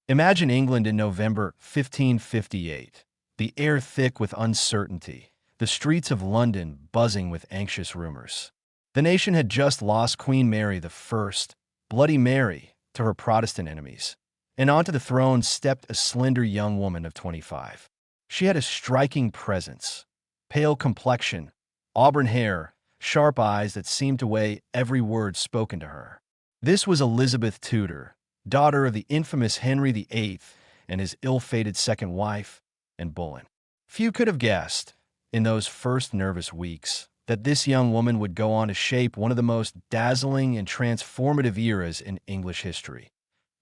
Imagine England in November 1558, the air thick with uncertainty, the streets of London buzzing with anxious rumors. The nation had just lost Queen Mary I, Bloody Mary, to her Protestant enemies, and onto the throne stepped a slender young woman of 25. She had a striking presence, pale complexion, auburn hair, sharp eyes that seemed to weigh every word spoken to her. This was Elizabeth Tudor, daughter of the infamous Henry VIII and his ill-fated second wife, Anne Boleyn. Few could have guessed, in those first nervous weeks, that this young woman would go on to shape one of the most dazzling and transformative eras in English history.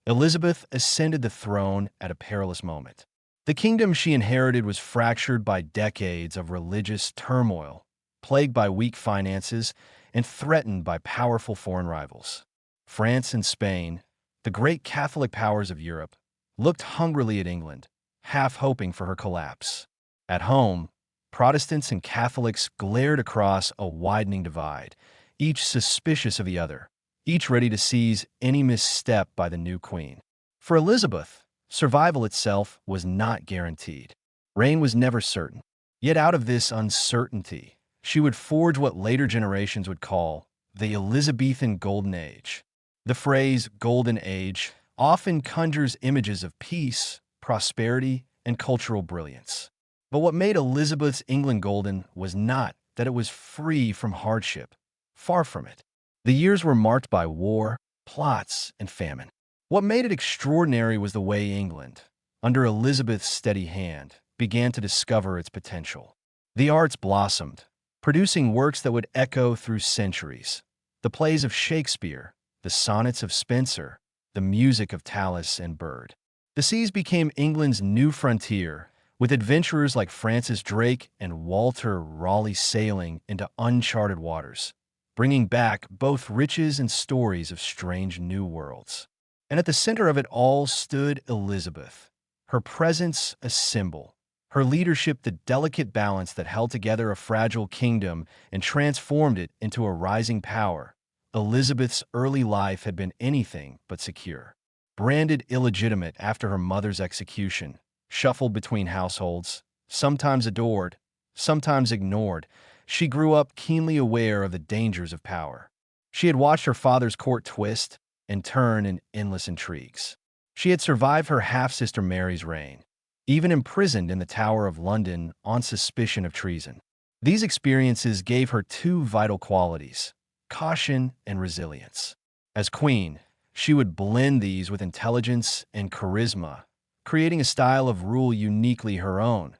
Elizabeth ascended the throne at a perilous moment. The kingdom she inherited was fractured by decades of religious turmoil, plagued by weak finances, and threatened by powerful foreign rivals. France and Spain, the great Catholic powers of Europe, looked hungrily at England, half hoping for her collapse. At home, Protestants and Catholics glared across a widening divide, each suspicious of the other, each ready to seize any misstep by the new queen. For Elizabeth, survival itself was not guaranteed. Reign was never certain. Yet out of this uncertainty, she would forge what later generations would call the Elizabethan Golden Age. The phrase Golden Age often conjures images of peace, prosperity, and cultural brilliance. But what made Elizabeth's England golden was not that it was free from hardship. Far from it. The years were marked by war, plots, and famine. What made it extraordinary was the way England, under Elizabeth's steady hand, began to discover its potential. The arts blossomed, producing works that would echo through centuries. The plays of Shakespeare, the sonnets of Spenser, the music of Tallis and Bird. The seas became England's new frontier, with adventurers like Francis Drake and Walter Raleigh sailing into uncharted waters, bringing back both riches and stories of strange new worlds. And at the center of it all stood Elizabeth, her presence a symbol, her leadership the delicate balance that held together a fragile kingdom and transformed it into a rising power. Elizabeth's early life had been anything but secure. Branded illegitimate after her mother's execution, shuffled between households, sometimes adored, sometimes ignored, she grew up keenly aware of the dangers of power. She had watched her father's court twist and turn in endless intrigues. She had survived her half-sister Mary's reign, even imprisoned in the Tower of London on suspicion of treason. These experiences gave her two vital qualities: caution and resilience. As queen, she would blend these with intelligence and charisma, creating a style of rule uniquely her own,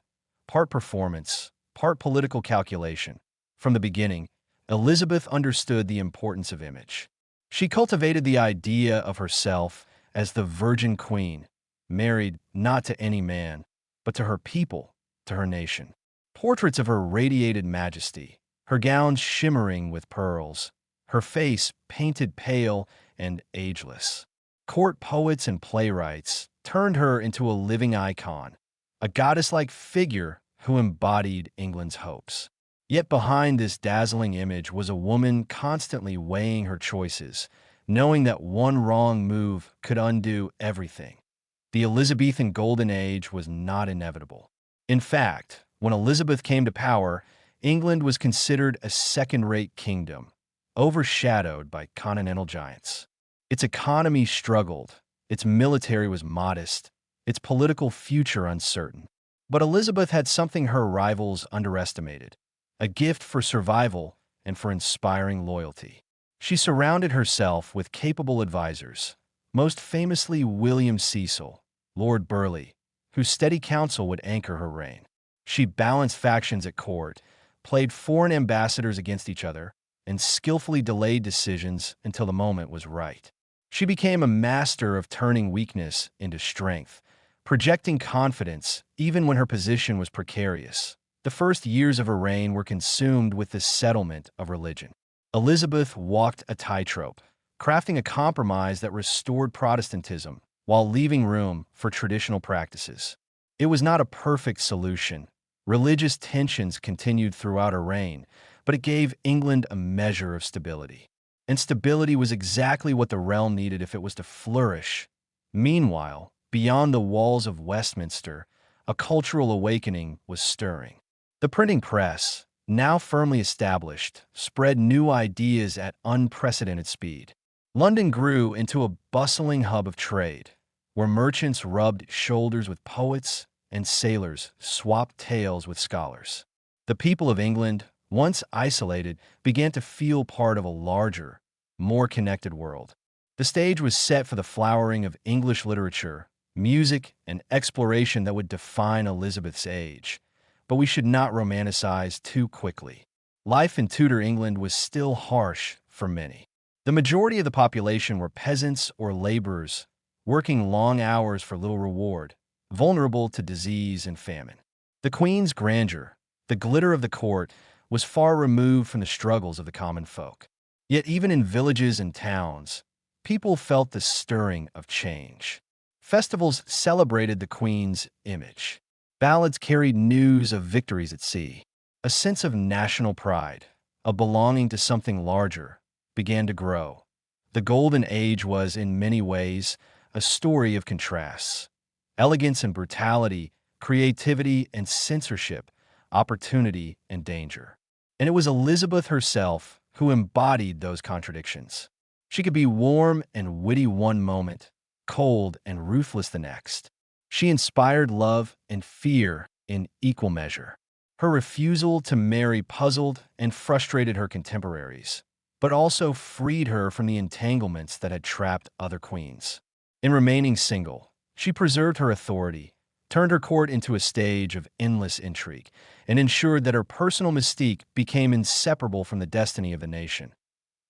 part performance, part political calculation. From the beginning, Elizabeth understood the importance of image. She cultivated the idea of herself as the Virgin Queen, married not to any man, but to her people, to her nation. Portraits of her radiated majesty, her gowns shimmering with pearls, her face painted pale and ageless. Court poets and playwrights turned her into a living icon, a goddess-like figure who embodied England's hopes. Yet behind this dazzling image was a woman constantly weighing her choices, knowing that one wrong move could undo everything. The Elizabethan Golden Age was not inevitable. In fact, when Elizabeth came to power, England was considered a second-rate kingdom, overshadowed by continental giants. Its economy struggled, its military was modest, its political future uncertain. But Elizabeth had something her rivals underestimated: a gift for survival and for inspiring loyalty. She surrounded herself with capable advisors, most famously William Cecil, Lord Burleigh, whose steady counsel would anchor her reign. She balanced factions at court, played foreign ambassadors against each other, and skillfully delayed decisions until the moment was right. She became a master of turning weakness into strength, projecting confidence even when her position was precarious. The first years of her reign were consumed with the settlement of religion. Elizabeth walked a tightrope, crafting a compromise that restored Protestantism while leaving room for traditional practices. It was not a perfect solution. Religious tensions continued throughout her reign, but it gave England a measure of stability. And stability was exactly what the realm needed if it was to flourish. Meanwhile, Beyond the walls of Westminster, a cultural awakening was stirring. The printing press, now firmly established, spread new ideas at unprecedented speed. London grew into a bustling hub of trade, where merchants rubbed shoulders with poets and sailors swapped tales with scholars. The people of England, once isolated, began to feel part of a larger, more connected world. The stage was set for the flowering of English literature, music, and exploration that would define Elizabeth's age. But we should not romanticize too quickly. Life in Tudor England was still harsh for many. The majority of the population were peasants or laborers, working long hours for little reward, vulnerable to disease and famine. The Queen's grandeur, the glitter of the court, was far removed from the struggles of the common folk. Yet even in villages and towns, people felt the stirring of change. Festivals celebrated the Queen's image. Ballads carried news of victories at sea. A sense of national pride, of belonging to something larger, began to grow. The Golden Age was, in many ways, a story of contrasts. Elegance and brutality, creativity and censorship, opportunity and danger. And it was Elizabeth herself who embodied those contradictions. She could be warm and witty one moment, cold and ruthless the next. She inspired love and fear in equal measure. Her refusal to marry puzzled and frustrated her contemporaries, but also freed her from the entanglements that had trapped other queens. In remaining single, she preserved her authority, turned her court into a stage of endless intrigue, and ensured that her personal mystique became inseparable from the destiny of the nation.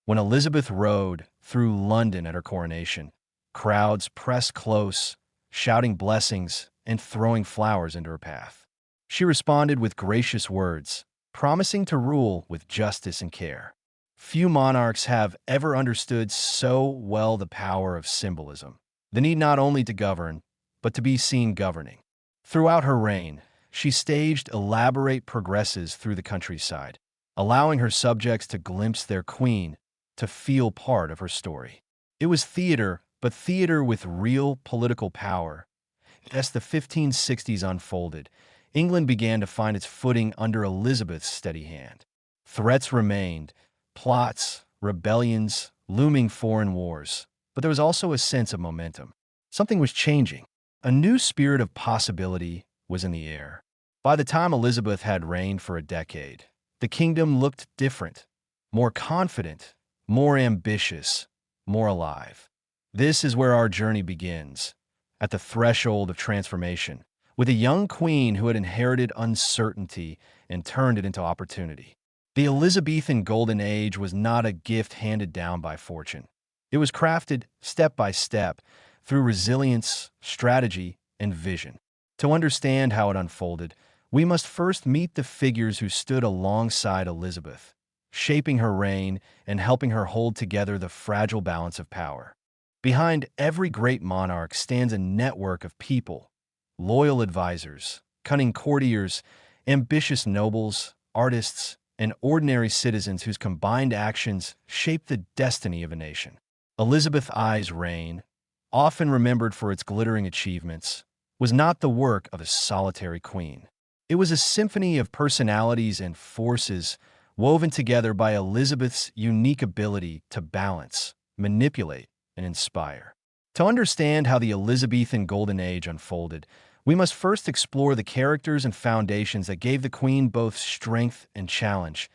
When Elizabeth rode through London at her coronation, crowds pressed close, shouting blessings and throwing flowers into her path. She responded with gracious words, promising to rule with justice and care. Few monarchs have ever understood so well the power of symbolism, the need not only to govern, but to be seen governing. Throughout her reign, she staged elaborate progresses through the countryside, allowing her subjects to glimpse their queen, to feel part of her story. It was theater, but theater with real political power. As the 1560s unfolded, England began to find its footing under Elizabeth's steady hand. Threats remained, plots, rebellions, looming foreign wars, but there was also a sense of momentum. Something was changing. A new spirit of possibility was in the air. By the time Elizabeth had reigned for a decade, the kingdom looked different, more confident, more ambitious, more alive. This is where our journey begins, at the threshold of transformation, with a young queen who had inherited uncertainty and turned it into opportunity. The Elizabethan Golden Age was not a gift handed down by fortune. It was crafted step by step through resilience, strategy, and vision. To understand how it unfolded, we must first meet the figures who stood alongside Elizabeth, shaping her reign and helping her hold together the fragile balance of power. Behind every great monarch stands a network of people, loyal advisors, cunning courtiers, ambitious nobles, artists, and ordinary citizens whose combined actions shape the destiny of a nation. Elizabeth I's reign, often remembered for its glittering achievements, was not the work of a solitary queen. It was a symphony of personalities and forces woven together by Elizabeth's unique ability to balance, manipulate, and inspire. To understand how the Elizabethan Golden Age unfolded, we must first explore the characters and foundations that gave the Queen both strength and challenge.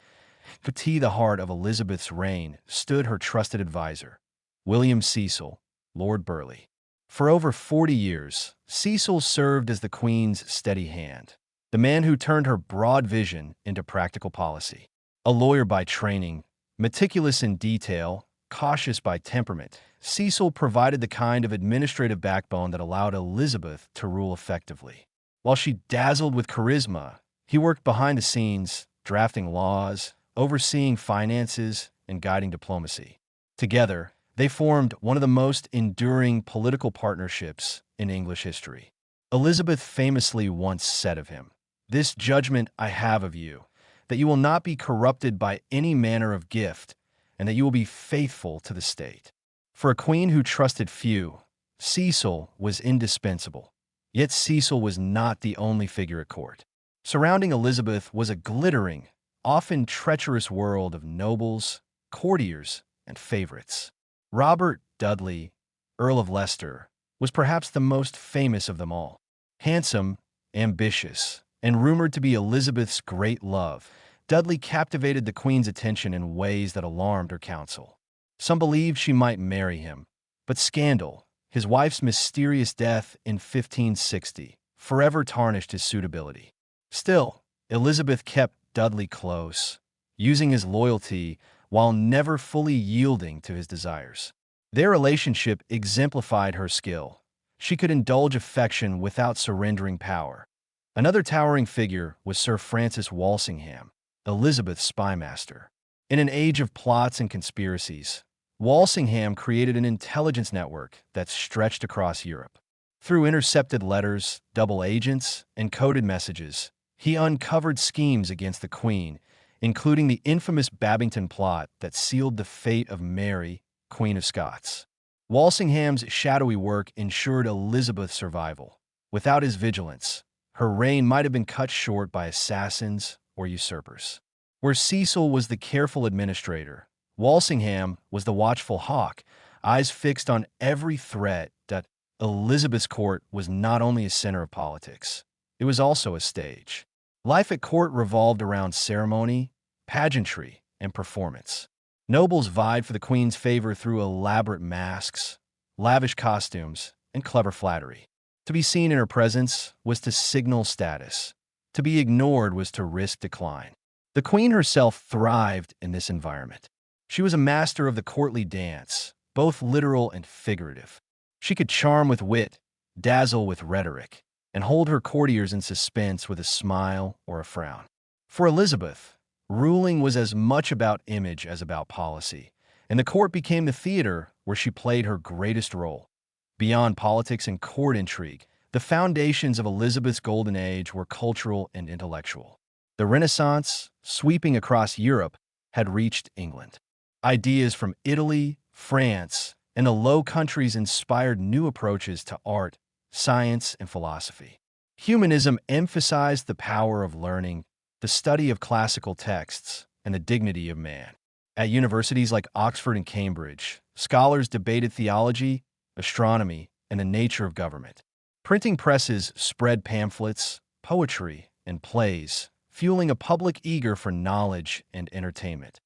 To the heart of Elizabeth's reign stood her trusted advisor, William Cecil, Lord Burleigh. For over 40 years, Cecil served as the Queen's steady hand, the man who turned her broad vision into practical policy. A lawyer by training, meticulous in detail, cautious by temperament, Cecil provided the kind of administrative backbone that allowed Elizabeth to rule effectively. While she dazzled with charisma, he worked behind the scenes, drafting laws, overseeing finances, and guiding diplomacy. Together, they formed one of the most enduring political partnerships in English history. Elizabeth famously once said of him, "This judgment I have of you, that you will not be corrupted by any manner of gift, and that you will be faithful to the state." For a queen who trusted few, Cecil was indispensable. Yet Cecil was not the only figure at court. Surrounding Elizabeth was a glittering, often treacherous world of nobles, courtiers, and favorites. Robert Dudley, Earl of Leicester, was perhaps the most famous of them all. Handsome, ambitious, and rumored to be Elizabeth's great love, Dudley captivated the Queen's attention in ways that alarmed her council. Some believed she might marry him, but scandal, his wife's mysterious death in 1560, forever tarnished his suitability. Still, Elizabeth kept Dudley close, using his loyalty while never fully yielding to his desires. Their relationship exemplified her skill. She could indulge affection without surrendering power. Another towering figure was Sir Francis Walsingham, Elizabeth's spymaster. In an age of plots and conspiracies, Walsingham created an intelligence network that stretched across Europe. Through intercepted letters, double agents, and coded messages, he uncovered schemes against the Queen, including the infamous Babington plot that sealed the fate of Mary, Queen of Scots. Walsingham's shadowy work ensured Elizabeth's survival. Without his vigilance, her reign might have been cut short by assassins or usurpers. Where Cecil was the careful administrator, Walsingham was the watchful hawk, eyes fixed on every threat. Elizabeth's court was not only a center of politics, it was also a stage. Life at court revolved around ceremony, pageantry, and performance. Nobles vied for the Queen's favor through elaborate masks, lavish costumes, and clever flattery. To be seen in her presence was to signal status. To be ignored was to risk decline. The Queen herself thrived in this environment. She was a master of the courtly dance, both literal and figurative. She could charm with wit, dazzle with rhetoric, and hold her courtiers in suspense with a smile or a frown. For Elizabeth, ruling was as much about image as about policy, and the court became the theater where she played her greatest role. Beyond politics and court intrigue, the foundations of Elizabeth's golden age were cultural and intellectual. The Renaissance, sweeping across Europe, had reached England. Ideas from Italy, France, and the Low Countries inspired new approaches to art, science, and philosophy. Humanism emphasized the power of learning, the study of classical texts, and the dignity of man. At universities like Oxford and Cambridge, scholars debated theology, astronomy, and the nature of government. Printing presses spread pamphlets, poetry, and plays, fueling a public eager for knowledge and entertainment.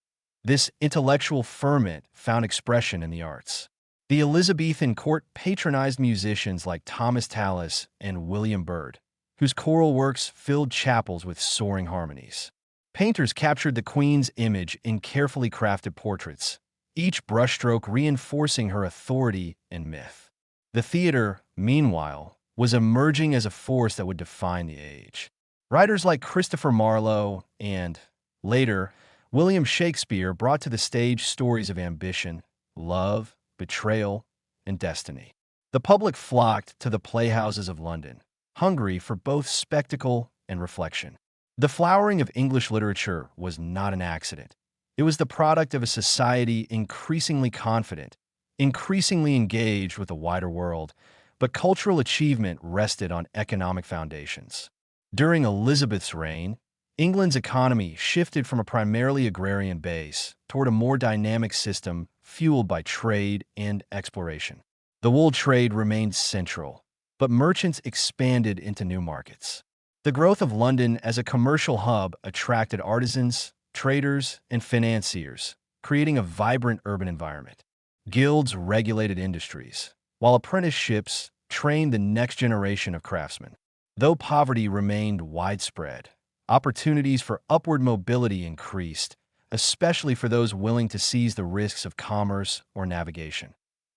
This intellectual ferment found expression in the arts. The Elizabethan court patronized musicians like Thomas Tallis and William Byrd, whose choral works filled chapels with soaring harmonies. Painters captured the Queen's image in carefully crafted portraits, each brushstroke reinforcing her authority and myth. The theater, meanwhile, was emerging as a force that would define the age. Writers like Christopher Marlowe and, later, William Shakespeare brought to the stage stories of ambition, love, betrayal, and destiny. The public flocked to the playhouses of London, hungry for both spectacle and reflection. The flowering of English literature was not an accident. It was the product of a society increasingly confident, increasingly engaged with the wider world, but cultural achievement rested on economic foundations. During Elizabeth's reign, England's economy shifted from a primarily agrarian base toward a more dynamic system fueled by trade and exploration. The wool trade remained central, but merchants expanded into new markets. The growth of London as a commercial hub attracted artisans, traders, and financiers, creating a vibrant urban environment. Guilds regulated industries, while apprenticeships trained the next generation of craftsmen. Though poverty remained widespread, opportunities for upward mobility increased, especially for those willing to seize the risks of commerce or navigation.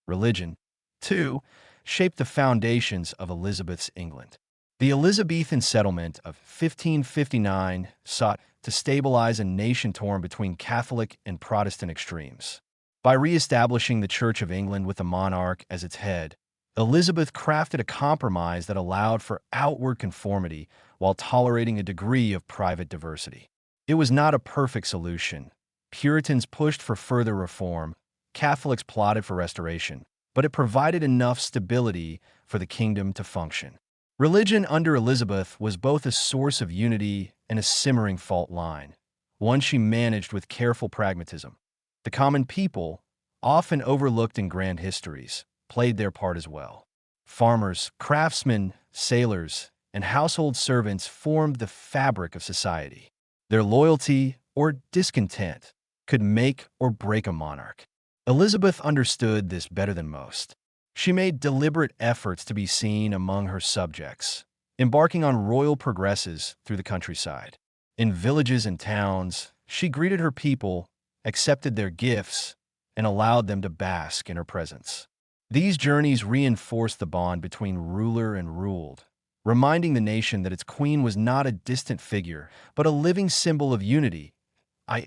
Religion, too, shaped the foundations of Elizabeth's England. The Elizabethan settlement of 1559 sought to stabilize a nation torn between Catholic and Protestant extremes. By re-establishing the Church of England with the monarch as its head, Elizabeth crafted a compromise that allowed for outward conformity while tolerating a degree of private diversity. It was not a perfect solution. Puritans pushed for further reform, Catholics plotted for restoration, but it provided enough stability for the kingdom to function. Religion under Elizabeth was both a source of unity and a simmering fault line, one she managed with careful pragmatism. The common people, often overlooked in grand histories, played their part as well. Farmers, craftsmen, sailors, and household servants formed the fabric of society. Their loyalty or discontent could make or break a monarch. Elizabeth understood this better than most. She made deliberate efforts to be seen among her subjects, embarking on royal progresses through the countryside. In villages and towns, she greeted her people, accepted their gifts, and allowed them to bask in her presence. These journeys reinforced the bond between ruler and ruled, reminding the nation that its queen was not a distant figure, but a living symbol of unity.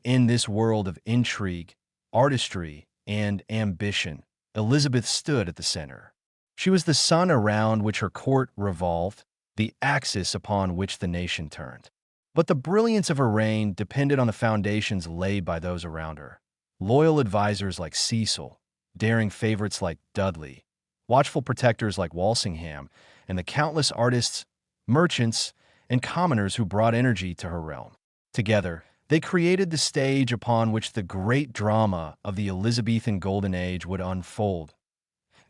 In this world of intrigue, artistry, and ambition, Elizabeth stood at the center. She was the sun around which her court revolved, the axis upon which the nation turned. But the brilliance of her reign depended on the foundations laid by those around her. Loyal advisors like Cecil, daring favorites like Dudley, watchful protectors like Walsingham, and the countless artists, merchants, and commoners who brought energy to her realm. Together, they created the stage upon which the great drama of the Elizabethan Golden Age would unfold.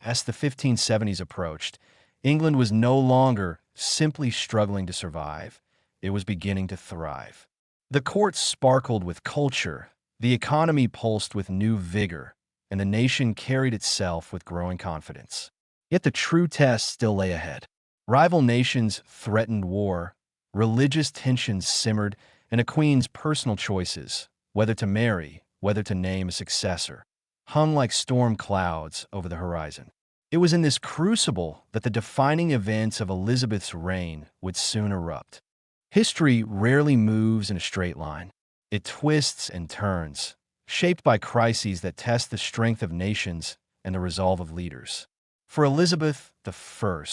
As the 1570s approached, England was no longer simply struggling to survive. It was beginning to thrive. The court sparkled with culture, the economy pulsed with new vigor, and the nation carried itself with growing confidence. Yet the true test still lay ahead. Rival nations threatened war, religious tensions simmered, and a queen's personal choices, whether to marry, whether to name a successor, hung like storm clouds over the horizon. It was in this crucible that the defining events of Elizabeth's reign would soon erupt. History rarely moves in a straight line. It twists and turns, shaped by crises that test the strength of nations and the resolve of leaders. For Elizabeth I,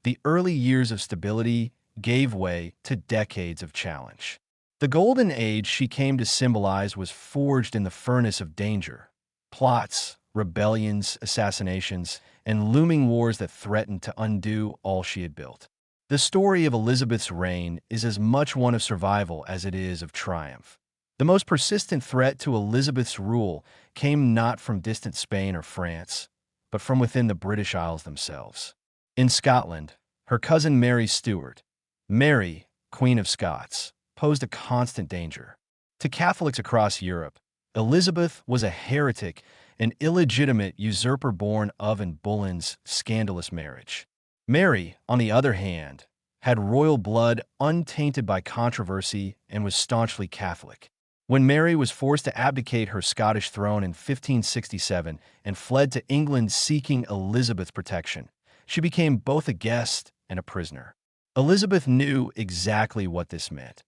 the early years of stability gave way to decades of challenge. The golden age she came to symbolize was forged in the furnace of danger. Plots, rebellions, assassinations, and looming wars that threatened to undo all she had built. The story of Elizabeth's reign is as much one of survival as it is of triumph. The most persistent threat to Elizabeth's rule came not from distant Spain or France, but from within the British Isles themselves. In Scotland, her cousin Mary Stuart, Mary, Queen of Scots, posed a constant danger. To Catholics across Europe, Elizabeth was a heretic, an illegitimate usurper born of Anne Boleyn's scandalous marriage. Mary, on the other hand, had royal blood untainted by controversy and was staunchly Catholic. When Mary was forced to abdicate her Scottish throne in 1567 and fled to England seeking Elizabeth's protection, she became both a guest and a prisoner. Elizabeth knew exactly what this meant.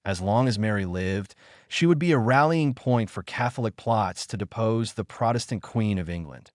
As long as Mary lived, she would be a rallying point for Catholic plots to depose the Protestant Queen of England.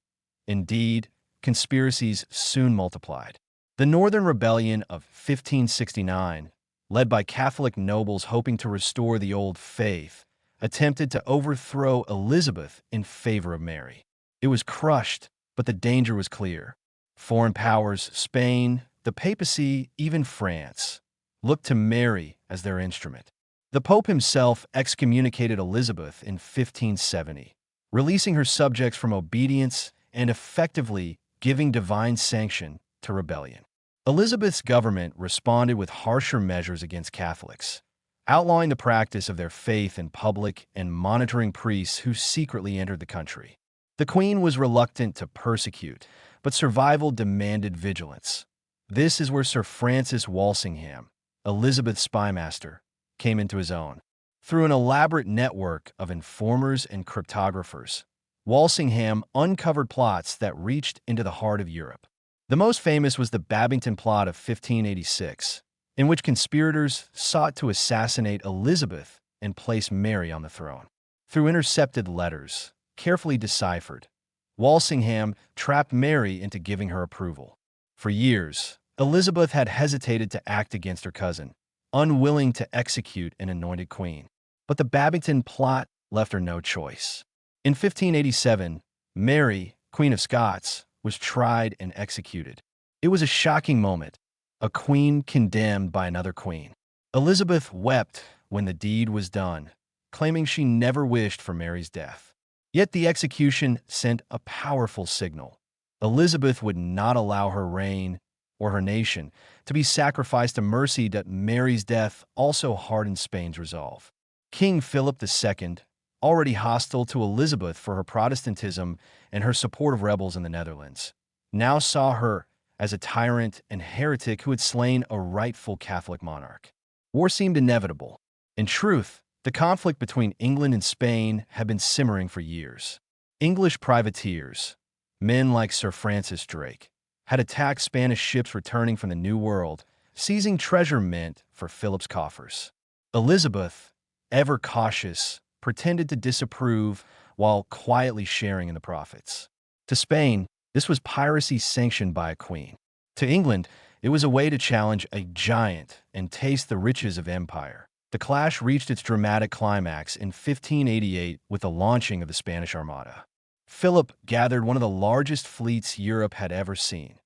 Indeed, conspiracies soon multiplied. The Northern Rebellion of 1569, led by Catholic nobles hoping to restore the old faith, attempted to overthrow Elizabeth in favor of Mary. It was crushed, but the danger was clear. Foreign powers, Spain, the papacy, even France, looked to Mary as their instrument. The Pope himself excommunicated Elizabeth in 1570, releasing her subjects from obedience and effectively giving divine sanction to rebellion. Elizabeth's government responded with harsher measures against Catholics, outlawing the practice of their faith in public and monitoring priests who secretly entered the country. The Queen was reluctant to persecute, but survival demanded vigilance. This is where Sir Francis Walsingham, Elizabeth's spymaster, came into his own. Through an elaborate network of informers and cryptographers, Walsingham uncovered plots that reached into the heart of Europe. The most famous was the Babington Plot of 1586, in which conspirators sought to assassinate Elizabeth and place Mary on the throne. Through intercepted letters, carefully deciphered, Walsingham trapped Mary into giving her approval. For years, Elizabeth had hesitated to act against her cousin, unwilling to execute an anointed queen. But the Babington Plot left her no choice. In 1587, Mary, Queen of Scots, was tried and executed. It was a shocking moment. A queen condemned by another queen. Elizabeth wept when the deed was done, claiming she never wished for Mary's death. Yet the execution sent a powerful signal. Elizabeth would not allow her reign or her nation to be sacrificed to mercy. That Mary's death also hardened Spain's resolve. King Philip II, already hostile to Elizabeth for her Protestantism and her support of rebels in the Netherlands, now saw her as a tyrant and heretic who had slain a rightful Catholic monarch. War seemed inevitable. In truth, the conflict between England and Spain had been simmering for years. English privateers, men like Sir Francis Drake, had attacked Spanish ships returning from the New World, seizing treasure meant for Philip's coffers. Elizabeth, ever cautious, pretended to disapprove while quietly sharing in the profits. To Spain, this was piracy sanctioned by a queen. To England, it was a way to challenge a giant and taste the riches of empire. The clash reached its dramatic climax in 1588 with the launching of the Spanish Armada. Philip gathered one of the largest fleets Europe had ever seen.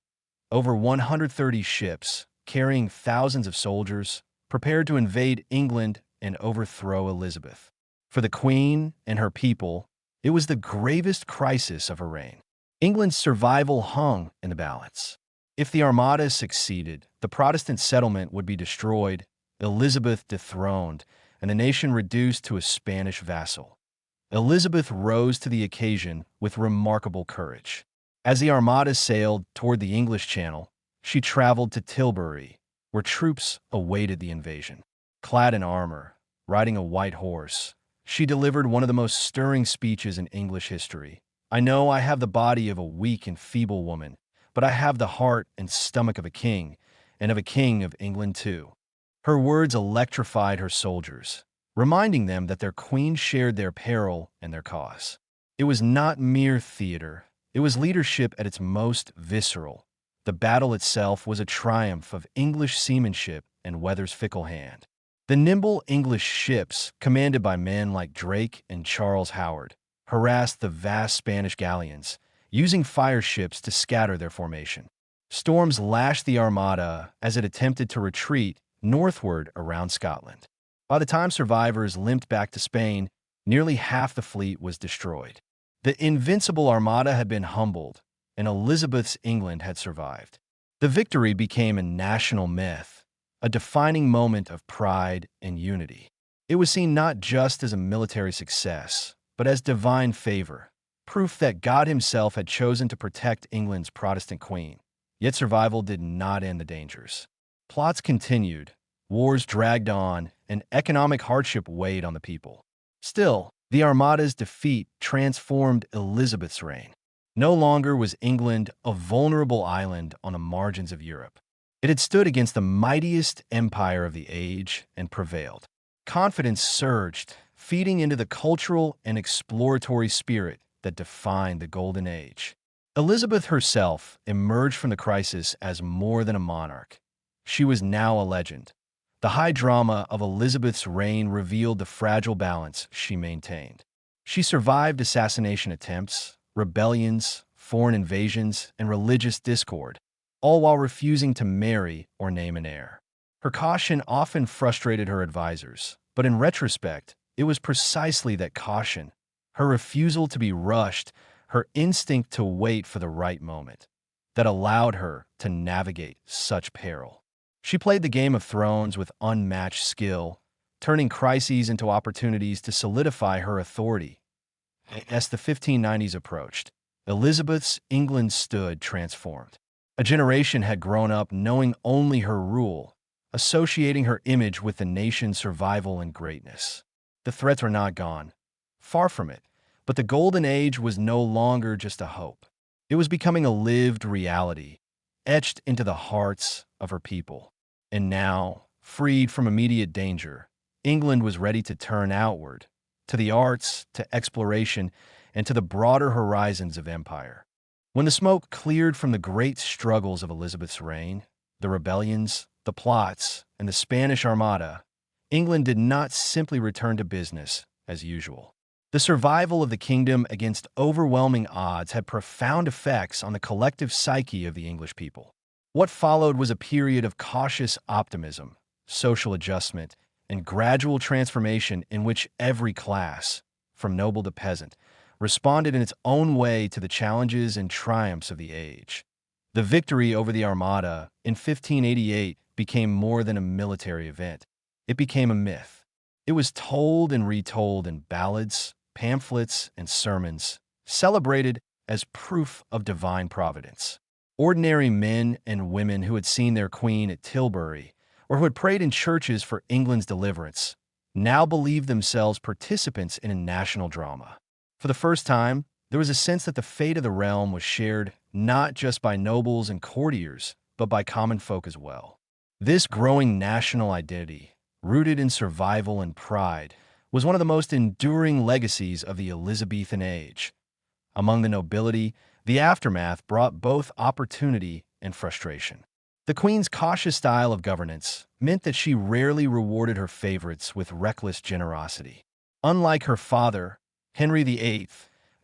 Over 130 ships, carrying thousands of soldiers, prepared to invade England and overthrow Elizabeth. For the Queen and her people, it was the gravest crisis of her reign. England's survival hung in the balance. If the Armada succeeded, the Protestant settlement would be destroyed, Elizabeth dethroned, and the nation reduced to a Spanish vassal. Elizabeth rose to the occasion with remarkable courage. As the Armada sailed toward the English Channel, she traveled to Tilbury, where troops awaited the invasion. Clad in armor, riding a white horse, she delivered one of the most stirring speeches in English history. "I know I have the body of a weak and feeble woman, but I have the heart and stomach of a king, and of a king of England too." Her words electrified her soldiers, reminding them that their queen shared their peril and their cause. It was not mere theater. It was leadership at its most visceral. The battle itself was a triumph of English seamanship and weather's fickle hand. The nimble English ships, commanded by men like Drake and Charles Howard, harassed the vast Spanish galleons, using fire ships to scatter their formation. Storms lashed the Armada as it attempted to retreat northward around Scotland. By the time survivors limped back to Spain, nearly half the fleet was destroyed. The invincible Armada had been humbled, and Elizabeth's England had survived. The victory became a national myth, a defining moment of pride and unity. It was seen not just as a military success, but as divine favor, proof that God himself had chosen to protect England's Protestant queen. Yet survival did not end the dangers. Plots continued, wars dragged on, and economic hardship weighed on the people. Still, the Armada's defeat transformed Elizabeth's reign. No longer was England a vulnerable island on the margins of Europe. It had stood against the mightiest empire of the age and prevailed. Confidence surged, feeding into the cultural and exploratory spirit that defined the Golden Age. Elizabeth herself emerged from the crisis as more than a monarch. She was now a legend. The high drama of Elizabeth's reign revealed the fragile balance she maintained. She survived assassination attempts, rebellions, foreign invasions, and religious discord, all while refusing to marry or name an heir. Her caution often frustrated her advisors, but in retrospect, it was precisely that caution, her refusal to be rushed, her instinct to wait for the right moment, that allowed her to navigate such peril. She played the Game of Thrones with unmatched skill, turning crises into opportunities to solidify her authority. As the 1590s approached, Elizabeth's England stood transformed. A generation had grown up knowing only her rule, associating her image with the nation's survival and greatness. The threats were not gone. Far from it. But the Golden Age was no longer just a hope. It was becoming a lived reality, etched into the hearts of her people. And now, freed from immediate danger, England was ready to turn outward, to the arts, to exploration, and to the broader horizons of empire. When the smoke cleared from the great struggles of Elizabeth's reign, the rebellions, the plots, and the Spanish Armada, England did not simply return to business as usual. The survival of the kingdom against overwhelming odds had profound effects on the collective psyche of the English people. What followed was a period of cautious optimism, social adjustment, and gradual transformation in which every class, from noble to peasant, responded in its own way to the challenges and triumphs of the age. The victory over the Armada in 1588 became more than a military event. It became a myth. It was told and retold in ballads, pamphlets, and sermons, celebrated as proof of divine providence. Ordinary men and women who had seen their queen at Tilbury or who had prayed in churches for England's deliverance now believed themselves participants in a national drama. For the first time, there was a sense that the fate of the realm was shared not just by nobles and courtiers, but by common folk as well. This growing national identity, rooted in survival and pride, was one of the most enduring legacies of the Elizabethan age. Among the nobility, the aftermath brought both opportunity and frustration. The Queen's cautious style of governance meant that she rarely rewarded her favorites with reckless generosity. Unlike her father, Henry VIII,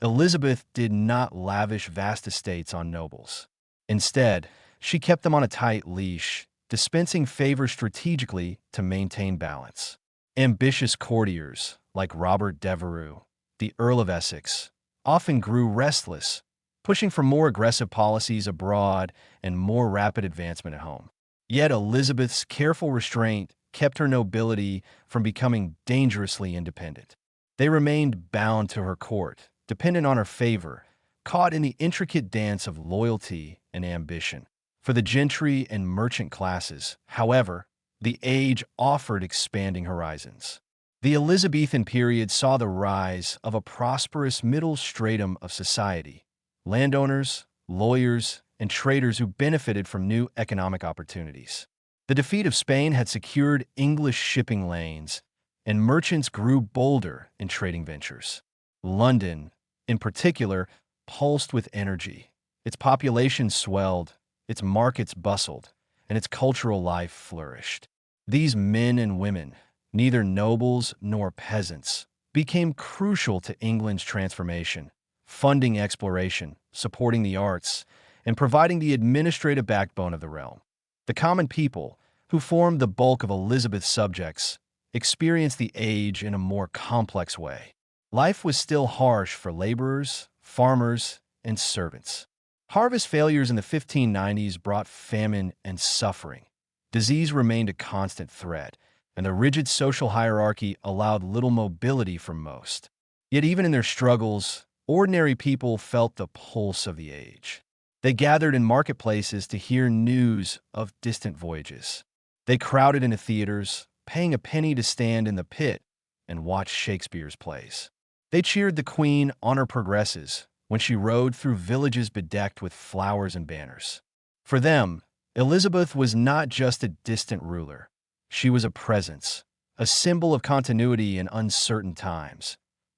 Elizabeth did not lavish vast estates on nobles. Instead, she kept them on a tight leash, dispensing favor strategically to maintain balance. Ambitious courtiers, like Robert Devereux, the Earl of Essex, often grew restless, pushing for more aggressive policies abroad and more rapid advancement at home. Yet Elizabeth's careful restraint kept her nobility from becoming dangerously independent. They remained bound to her court, dependent on her favor, caught in the intricate dance of loyalty and ambition. For the gentry and merchant classes, however, the age offered expanding horizons. The Elizabethan period saw the rise of a prosperous middle stratum of society, landowners, lawyers, and traders who benefited from new economic opportunities. The defeat of Spain had secured English shipping lanes, and merchants grew bolder in trading ventures. London, in particular, pulsed with energy. Its population swelled, its markets bustled, and its cultural life flourished. These men and women, neither nobles nor peasants, became crucial to England's transformation, funding exploration, supporting the arts, and providing the administrative backbone of the realm. The common people, who formed the bulk of Elizabeth's subjects, experienced the age in a more complex way. Life was still harsh for laborers, farmers, and servants. Harvest failures in the 1590s brought famine and suffering. Disease remained a constant threat, and the rigid social hierarchy allowed little mobility for most. Yet even in their struggles, ordinary people felt the pulse of the age. They gathered in marketplaces to hear news of distant voyages. They crowded into theaters, paying a penny to stand in the pit and watch Shakespeare's plays. They cheered the Queen on her progresses when she rode through villages bedecked with flowers and banners. For them, Elizabeth was not just a distant ruler. She was a presence, a symbol of continuity in uncertain times.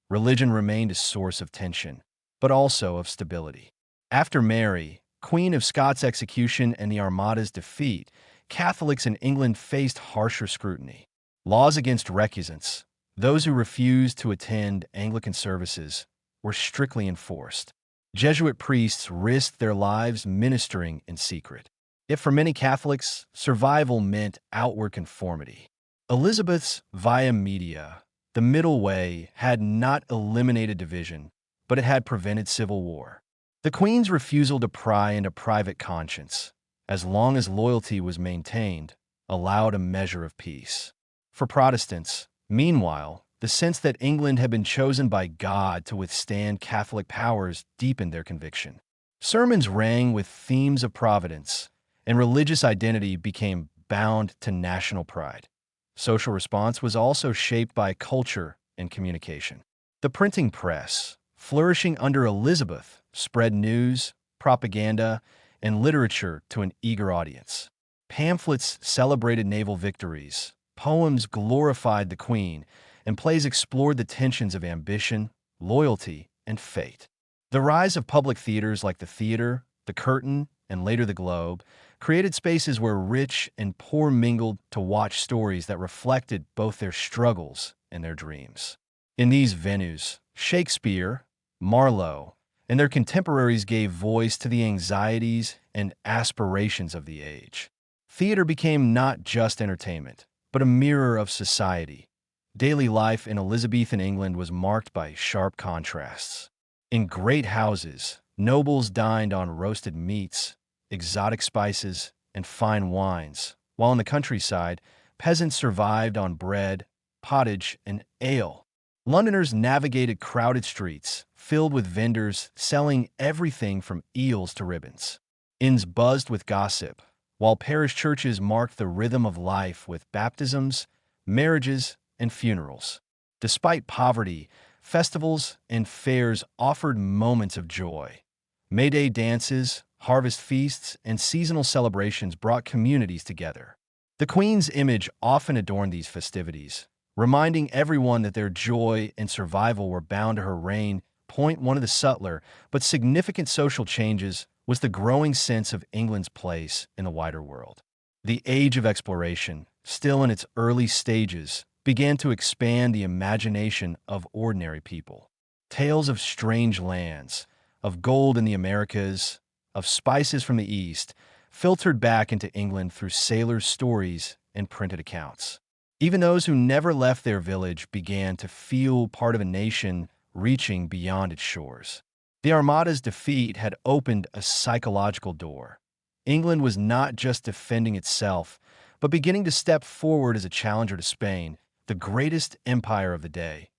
Religion remained a source of tension, but also of stability. After Mary, Queen of Scots' execution and the Armada's defeat, Catholics in England faced harsher scrutiny. Laws against recusants, those who refused to attend Anglican services, were strictly enforced. Jesuit priests risked their lives ministering in secret. Yet for many Catholics, survival meant outward conformity. Elizabeth's via media, the middle way, had not eliminated division, but it had prevented civil war. The Queen's refusal to pry into private conscience, as long as loyalty was maintained, allowed a measure of peace. For Protestants, meanwhile, the sense that England had been chosen by God to withstand Catholic powers deepened their conviction. Sermons rang with themes of providence, and religious identity became bound to national pride. Social response was also shaped by culture and communication. The printing press, flourishing under Elizabeth, spread news, propaganda, and literature to an eager audience. Pamphlets celebrated naval victories, poems glorified the Queen, and plays explored the tensions of ambition, loyalty, and fate. The rise of public theaters like the Theater, the Curtain, and later the Globe created spaces where rich and poor mingled to watch stories that reflected both their struggles and their dreams. In these venues, Shakespeare, Marlowe, and their contemporaries gave voice to the anxieties and aspirations of the age. Theater became not just entertainment, but a mirror of society. Daily life in Elizabethan England was marked by sharp contrasts. In great houses, nobles dined on roasted meats, exotic spices, and fine wines, while in the countryside, peasants survived on bread, pottage, and ale. Londoners navigated crowded streets, filled with vendors selling everything from eels to ribbons. Inns buzzed with gossip, while parish churches marked the rhythm of life with baptisms, marriages, and funerals. Despite poverty, festivals and fairs offered moments of joy. May Day dances, harvest feasts, and seasonal celebrations brought communities together. The Queen's image often adorned these festivities, reminding everyone that their joy and survival were bound to her reign. Point one of the subtler but significant social changes was the growing sense of England's place in the wider world. The age of exploration, still in its early stages, began to expand the imagination of ordinary people. Tales of strange lands, of gold in the Americas, of spices from the East, filtered back into England through sailors' stories and printed accounts. Even those who never left their village began to feel part of a nation reaching beyond its shores. The Armada's defeat had opened a psychological door. England was not just defending itself, but beginning to step forward as a challenger to Spain, the greatest empire of the day.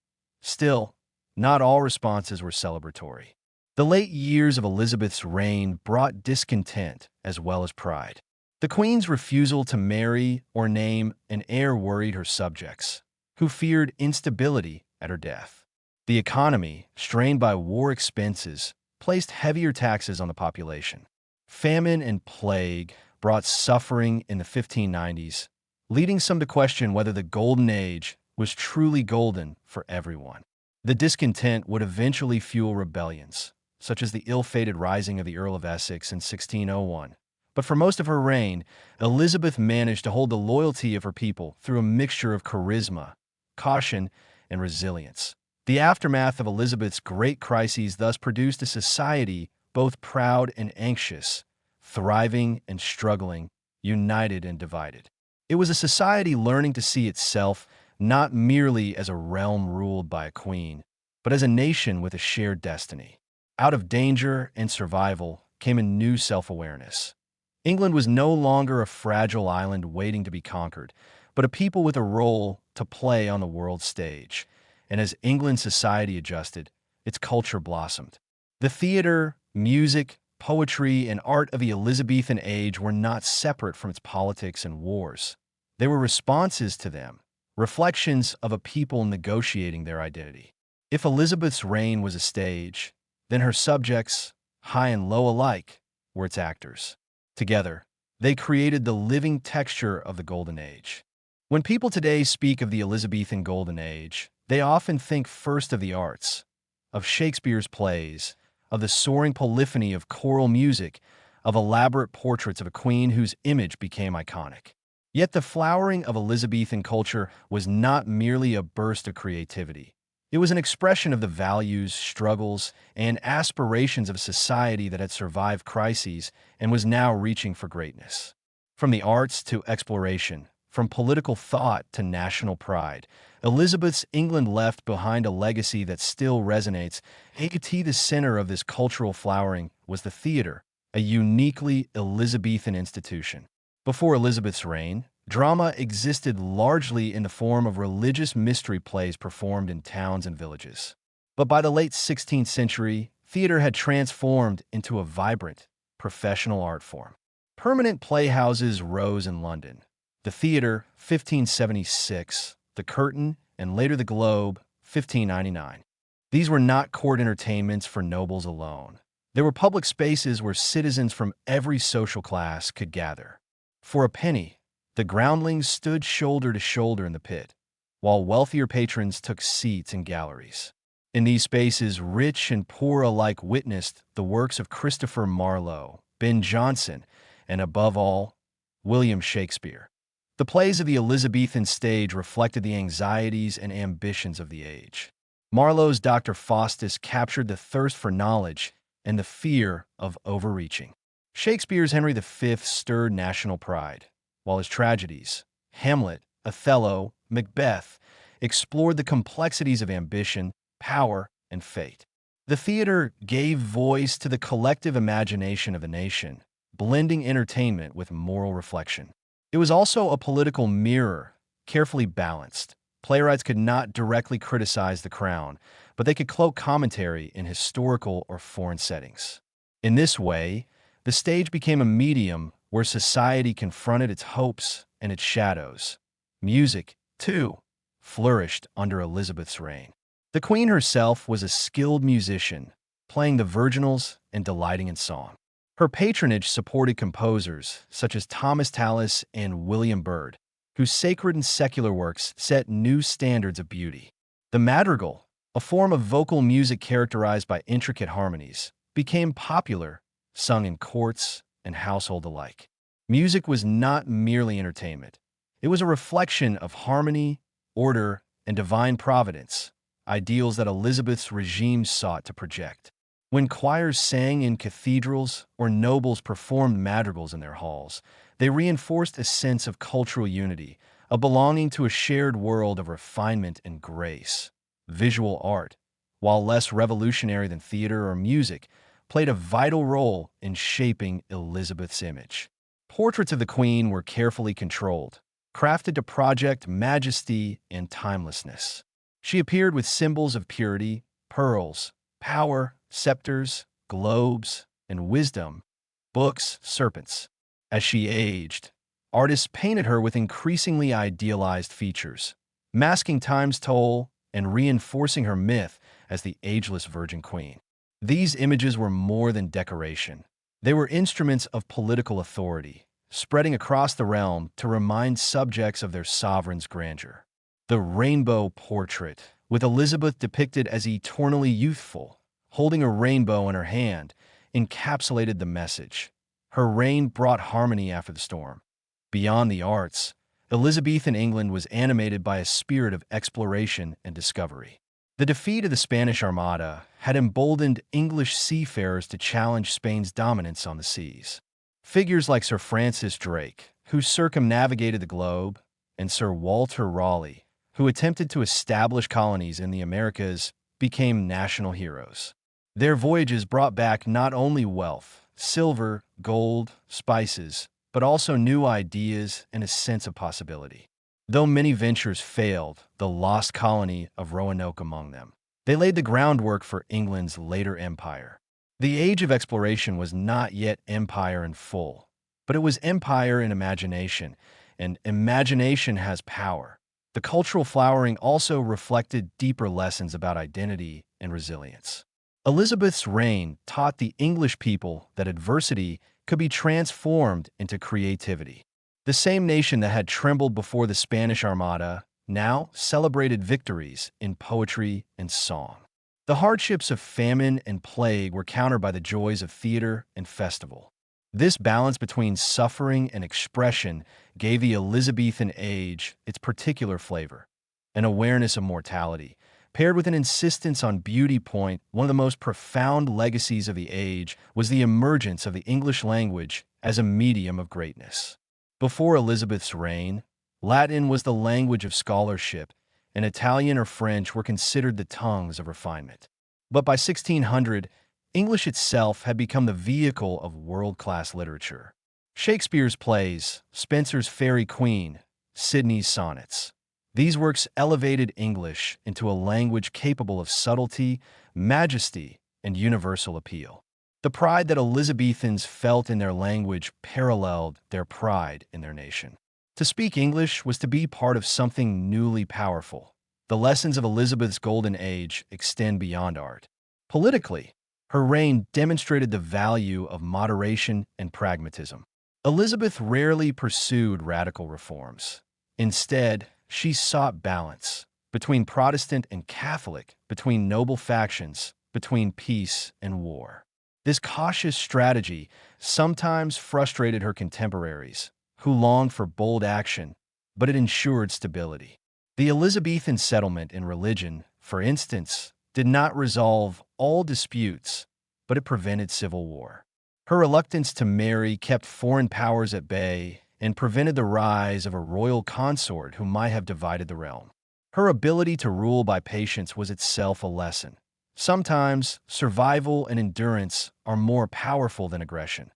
Still, not all responses were celebratory. The late years of Elizabeth's reign brought discontent as well as pride. The Queen's refusal to marry or name an heir worried her subjects, who feared instability at her death. The economy, strained by war expenses, placed heavier taxes on the population. Famine and plague brought suffering in the 1590s, leading some to question whether the Golden Age was truly golden for everyone. The discontent would eventually fuel rebellions, such as the ill-fated rising of the Earl of Essex in 1601. But for most of her reign, Elizabeth managed to hold the loyalty of her people through a mixture of charisma, caution, and resilience. The aftermath of Elizabeth's great crises thus produced a society both proud and anxious, thriving and struggling, united and divided. It was a society learning to see itself not merely as a realm ruled by a queen, but as a nation with a shared destiny. Out of danger and survival came a new self-awareness. England was no longer a fragile island waiting to be conquered, but a people with a role to play on the world stage. And as England's society adjusted, its culture blossomed. The theater, music, poetry, and art of the Elizabethan age were not separate from its politics and wars. They were responses to them, reflections of a people negotiating their identity. If Elizabeth's reign was a stage, then her subjects, high and low alike, were its actors. Together, they created the living texture of the Golden Age. When people today speak of the Elizabethan Golden Age, they often think first of the arts, of Shakespeare's plays, of the soaring polyphony of choral music, of elaborate portraits of a queen whose image became iconic. Yet the flowering of Elizabethan culture was not merely a burst of creativity. It was an expression of the values, struggles, and aspirations of a society that had survived crises and was now reaching for greatness. From the arts to exploration, from political thought to national pride, Elizabeth's England left behind a legacy that still resonates. At the center of this cultural flowering was the theater, a uniquely Elizabethan institution. Before Elizabeth's reign, drama existed largely in the form of religious mystery plays performed in towns and villages. But by the late 16th century, theater had transformed into a vibrant, professional art form. Permanent playhouses rose in London. The Theatre, 1576, the Curtain, and later the Globe, 1599. These were not court entertainments for nobles alone. They were public spaces where citizens from every social class could gather. For a penny, the groundlings stood shoulder to shoulder in the pit, while wealthier patrons took seats in galleries. In these spaces, rich and poor alike witnessed the works of Christopher Marlowe, Ben Jonson, and above all, William Shakespeare. The plays of the Elizabethan stage reflected the anxieties and ambitions of the age. Marlowe's Dr. Faustus captured the thirst for knowledge and the fear of overreaching. Shakespeare's Henry V stirred national pride, while his tragedies, Hamlet, Othello, Macbeth, explored the complexities of ambition, power, and fate. The theater gave voice to the collective imagination of a nation, blending entertainment with moral reflection. It was also a political mirror, carefully balanced. Playwrights could not directly criticize the crown, but they could cloak commentary in historical or foreign settings. In this way, the stage became a medium where society confronted its hopes and its shadows. Music, too, flourished under Elizabeth's reign. The Queen herself was a skilled musician, playing the virginals and delighting in song. Her patronage supported composers such as Thomas Tallis and William Byrd, whose sacred and secular works set new standards of beauty. The madrigal, a form of vocal music characterized by intricate harmonies, became popular, sung in courts and household alike. Music was not merely entertainment. It was a reflection of harmony, order, and divine providence, ideals that Elizabeth's regime sought to project. When choirs sang in cathedrals or nobles performed madrigals in their halls, they reinforced a sense of cultural unity, a belonging to a shared world of refinement and grace. Visual art, while less revolutionary than theater or music, played a vital role in shaping Elizabeth's image. Portraits of the Queen were carefully controlled, crafted to project majesty and timelessness. She appeared with symbols of purity, pearls, power, scepters, globes, and wisdom, books, serpents. As she aged, artists painted her with increasingly idealized features, masking time's toll and reinforcing her myth as the ageless Virgin Queen. These images were more than decoration. They were instruments of political authority, spreading across the realm to remind subjects of their sovereign's grandeur. The rainbow portrait, with Elizabeth depicted as eternally youthful, holding a rainbow in her hand, encapsulated the message. Her reign brought harmony after the storm. Beyond the arts, Elizabethan England was animated by a spirit of exploration and discovery. The defeat of the Spanish Armada had emboldened English seafarers to challenge Spain's dominance on the seas. Figures like Sir Francis Drake, who circumnavigated the globe, and Sir Walter Raleigh, who attempted to establish colonies in the Americas, became national heroes. Their voyages brought back not only wealth, silver, gold, spices, but also new ideas and a sense of possibility. Though many ventures failed, the lost colony of Roanoke among them, they laid the groundwork for England's later empire. The age of exploration was not yet empire in full, but it was empire in imagination, and imagination has power. The cultural flowering also reflected deeper lessons about identity and resilience. Elizabeth's reign taught the English people that adversity could be transformed into creativity. The same nation that had trembled before the Spanish Armada now celebrated victories in poetry and song. The hardships of famine and plague were countered by the joys of theater and festival. This balance between suffering and expression gave the Elizabethan age its particular flavor, an awareness of mortality, paired with an insistence on beauty point. One of the most profound legacies of the age was the emergence of the English language as a medium of greatness. Before Elizabeth's reign, Latin was the language of scholarship, and Italian or French were considered the tongues of refinement. But by 1600, English itself had become the vehicle of world-class literature. Shakespeare's plays, Spenser's Faerie Queene, Sidney's sonnets. These works elevated English into a language capable of subtlety, majesty, and universal appeal. The pride that Elizabethans felt in their language paralleled their pride in their nation. To speak English was to be part of something newly powerful. The lessons of Elizabeth's golden age extend beyond art. Politically, her reign demonstrated the value of moderation and pragmatism. Elizabeth rarely pursued radical reforms. Instead, she sought balance between Protestant and Catholic, between noble factions, between peace and war. This cautious strategy sometimes frustrated her contemporaries, who longed for bold action, but it ensured stability. The Elizabethan settlement in religion for instance, did not resolve all disputes, but it prevented civil war. Her reluctance to marry kept foreign powers at bay and prevented the rise of a royal consort who might have divided the realm. Her ability to rule by patience was itself a lesson. Sometimes, survival and endurance are more powerful than aggression.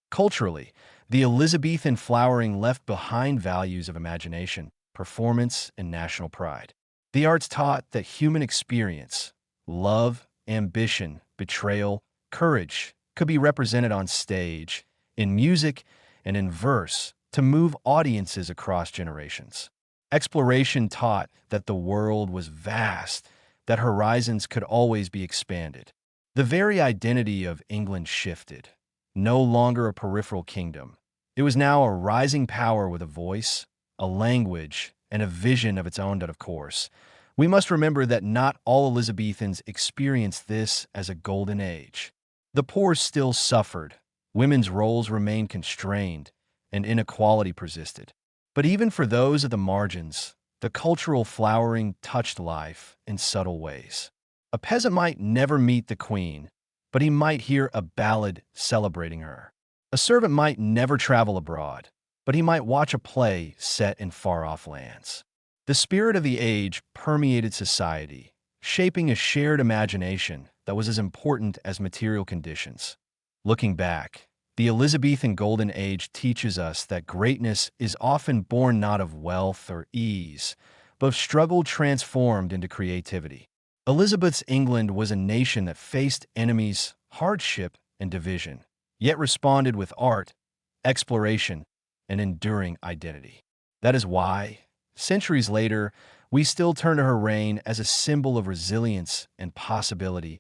Culturally, the Elizabethan flowering left behind values of imagination, performance, and national pride. The arts taught that human experience, love, ambition, betrayal, courage could be represented on stage, in music, and in verse to move audiences across generations. Exploration taught that the world was vast, that horizons could always be expanded. The very identity of England shifted. No longer a peripheral kingdom, it was now a rising power with a voice, a language, and a vision of its own. But of course, we must remember that not all Elizabethans experienced this as a golden age. The poor still suffered, women's roles remained constrained, and inequality persisted. But even for those at the margins, the cultural flowering touched life in subtle ways. A peasant might never meet the queen, but he might hear a ballad celebrating her. A servant might never travel abroad, but he might watch a play set in far-off lands. The spirit of the age permeated society, shaping a shared imagination that was as important as material conditions. Looking back, the Elizabethan Golden Age teaches us that greatness is often born not of wealth or ease, but of struggle transformed into creativity. Elizabeth's England was a nation that faced enemies, hardship, and division, yet responded with art, exploration, and enduring identity. That is why, centuries later, we still turn to her reign as a symbol of resilience and possibility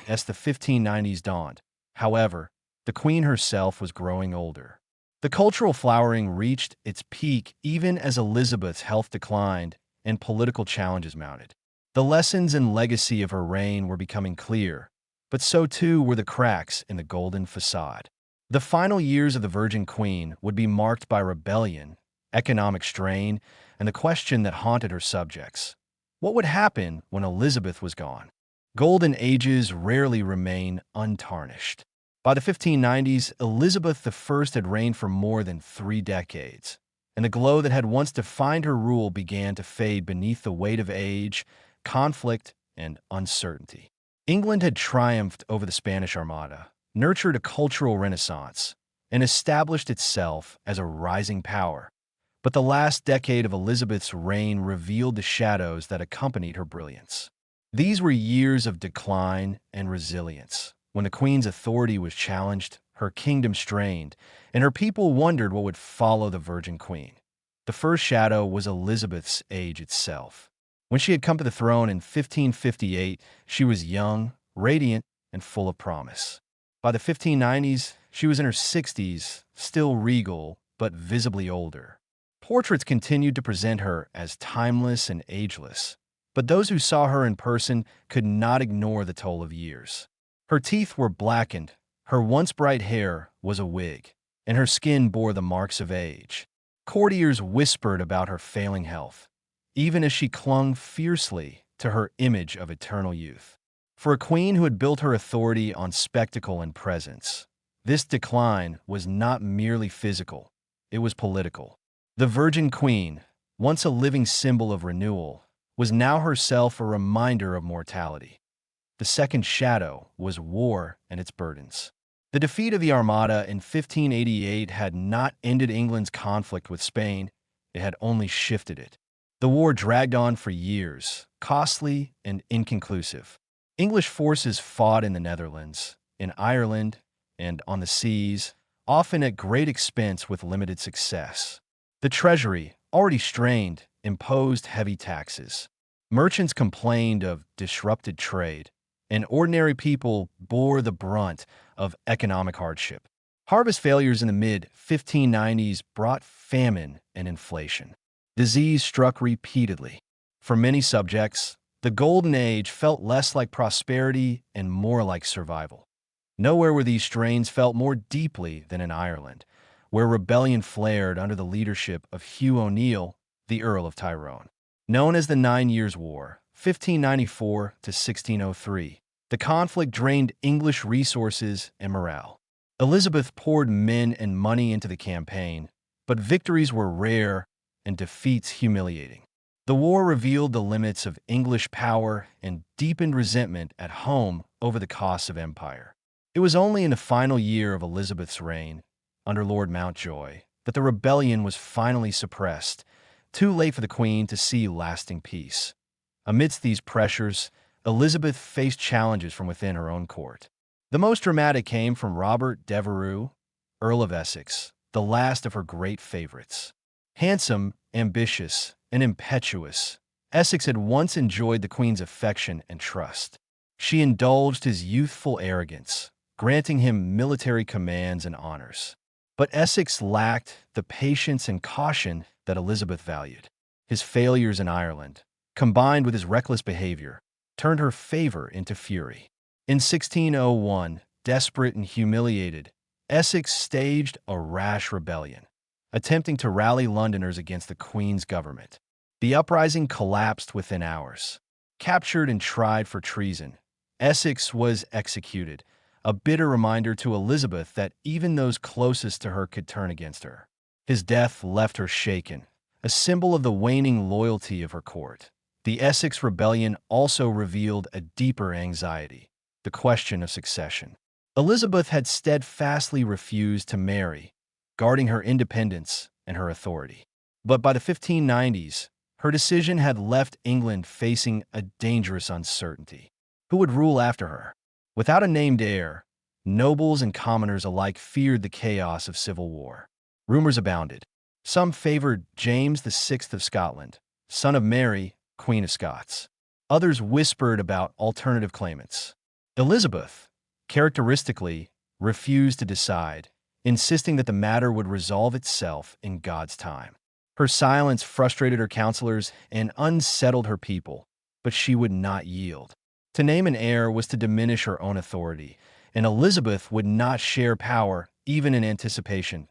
as the 1590s dawned. However, the queen herself was growing older. The cultural flowering reached its peak even as Elizabeth's health declined and political challenges mounted. The lessons and legacy of her reign were becoming clear, but so too were the cracks in the golden facade. The final years of the Virgin Queen would be marked by rebellion, economic strain, and the question that haunted her subjects. What would happen when Elizabeth was gone? Golden ages rarely remain untarnished. By the 1590s, Elizabeth I had reigned for more than 3 decades, and the glow that had once defined her rule began to fade beneath the weight of age, conflict, and uncertainty. England had triumphed over the Spanish Armada, nurtured a cultural renaissance, and established itself as a rising power. But the last decade of Elizabeth's reign revealed the shadows that accompanied her brilliance. These were years of decline and resilience. When the Queen's authority was challenged, her kingdom strained, and her people wondered what would follow the Virgin Queen. The first shadow was Elizabeth's age itself. When she had come to the throne in 1558, she was young, radiant, and full of promise. By the 1590s, she was in her 60s, still regal, but visibly older. Portraits continued to present her as timeless and ageless, but those who saw her in person could not ignore the toll of years. Her teeth were blackened, her once bright hair was a wig, and her skin bore the marks of age. Courtiers whispered about her failing health, even as she clung fiercely to her image of eternal youth. For a queen who had built her authority on spectacle and presence, this decline was not merely physical, it was political. The Virgin Queen, once a living symbol of renewal, was now herself a reminder of mortality. The second shadow was war and its burdens. The defeat of the Armada in 1588 had not ended England's conflict with Spain, it had only shifted it. The war dragged on for years, costly and inconclusive. English forces fought in the Netherlands, in Ireland, and on the seas, often at great expense with limited success. The treasury, already strained, imposed heavy taxes. Merchants complained of disrupted trade, and ordinary people bore the brunt of economic hardship. Harvest failures in the mid-1590s brought famine and inflation. Disease struck repeatedly. For many subjects, the Golden Age felt less like prosperity and more like survival. Nowhere were these strains felt more deeply than in Ireland, where rebellion flared under the leadership of Hugh O'Neill, the Earl of Tyrone. Known as the 9 Years' War, 1594 to 1603. The conflict drained English resources and morale. Elizabeth poured men and money into the campaign, but victories were rare and defeats humiliating. The war revealed the limits of English power and deepened resentment at home over the costs of empire. It was only in the final year of Elizabeth's reign, under Lord Mountjoy, that the rebellion was finally suppressed, too late for the Queen to see lasting peace. Amidst these pressures, Elizabeth faced challenges from within her own court. The most dramatic came from Robert Devereux, Earl of Essex, the last of her great favorites. Handsome, ambitious, and impetuous, Essex had once enjoyed the Queen's affection and trust. She indulged his youthful arrogance, granting him military commands and honors. But Essex lacked the patience and caution that Elizabeth valued. His failures in Ireland, combined with his reckless behavior, turned her favor into fury. In 1601, desperate and humiliated, Essex staged a rash rebellion, attempting to rally Londoners against the Queen's government. The uprising collapsed within hours. Captured and tried for treason, Essex was executed, a bitter reminder to Elizabeth that even those closest to her could turn against her. His death left her shaken, a symbol of the waning loyalty of her court. The Essex Rebellion also revealed a deeper anxiety, the question of succession. Elizabeth had steadfastly refused to marry, guarding her independence and her authority. But by the 1590s, her decision had left England facing a dangerous uncertainty. Who would rule after her? Without a named heir, nobles and commoners alike feared the chaos of civil war. Rumors abounded. Some favored James VI of Scotland, son of Mary, Queen of Scots. Others whispered about alternative claimants. Elizabeth, characteristically, refused to decide, insisting that the matter would resolve itself in God's time. Her silence frustrated her counselors and unsettled her people, but she would not yield. To name an heir was to diminish her own authority, and Elizabeth would not share power even in anticipation.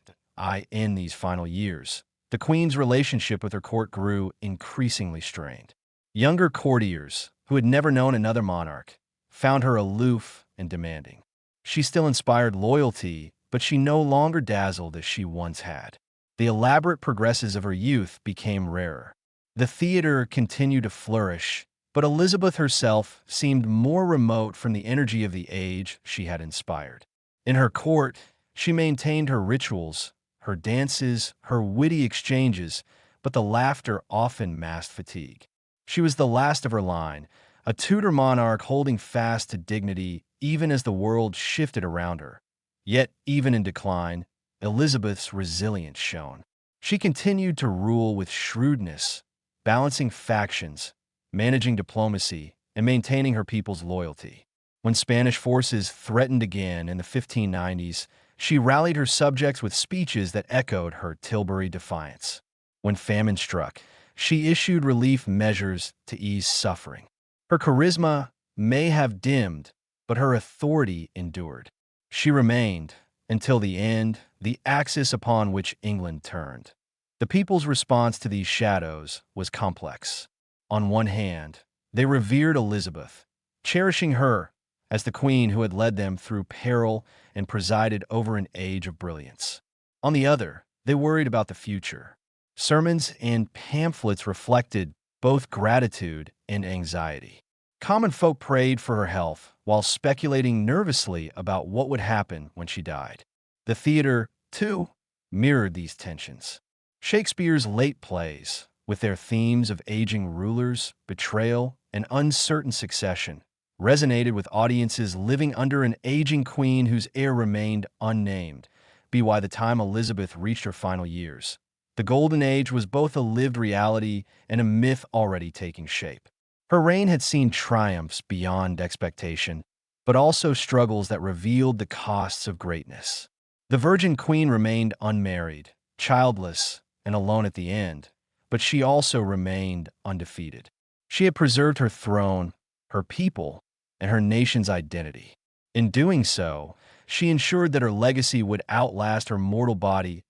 In these final years, the Queen's relationship with her court grew increasingly strained. Younger courtiers, who had never known another monarch, found her aloof and demanding. She still inspired loyalty, but she no longer dazzled as she once had. The elaborate progresses of her youth became rarer. The theater continued to flourish, but Elizabeth herself seemed more remote from the energy of the age she had inspired. In her court, she maintained her rituals, her dances, her witty exchanges, but the laughter often masked fatigue. She was the last of her line, a Tudor monarch holding fast to dignity even as the world shifted around her. Yet, even in decline, Elizabeth's resilience shone. She continued to rule with shrewdness, balancing factions, managing diplomacy, and maintaining her people's loyalty. When Spanish forces threatened again in the 1590s, she rallied her subjects with speeches that echoed her Tilbury defiance. When famine struck, she issued relief measures to ease suffering. Her charisma may have dimmed, but her authority endured. She remained, until the end, the axis upon which England turned. The people's response to these shadows was complex. On one hand, they revered Elizabeth, cherishing her as the queen who had led them through peril and presided over an age of brilliance. On the other, they worried about the future. Sermons and pamphlets reflected both gratitude and anxiety. Common folk prayed for her health while speculating nervously about what would happen when she died. The theater, too, mirrored these tensions. Shakespeare's late plays, with their themes of aging rulers, betrayal, and uncertain succession, resonated with audiences living under an aging queen whose heir remained unnamed. By the time Elizabeth reached her final years, the Golden Age was both a lived reality and a myth already taking shape. Her reign had seen triumphs beyond expectation, but also struggles that revealed the costs of greatness. The Virgin Queen remained unmarried, childless, and alone at the end, but she also remained undefeated. She had preserved her throne, her people, and her nation's identity. In doing so, she ensured that her legacy would outlast her mortal body.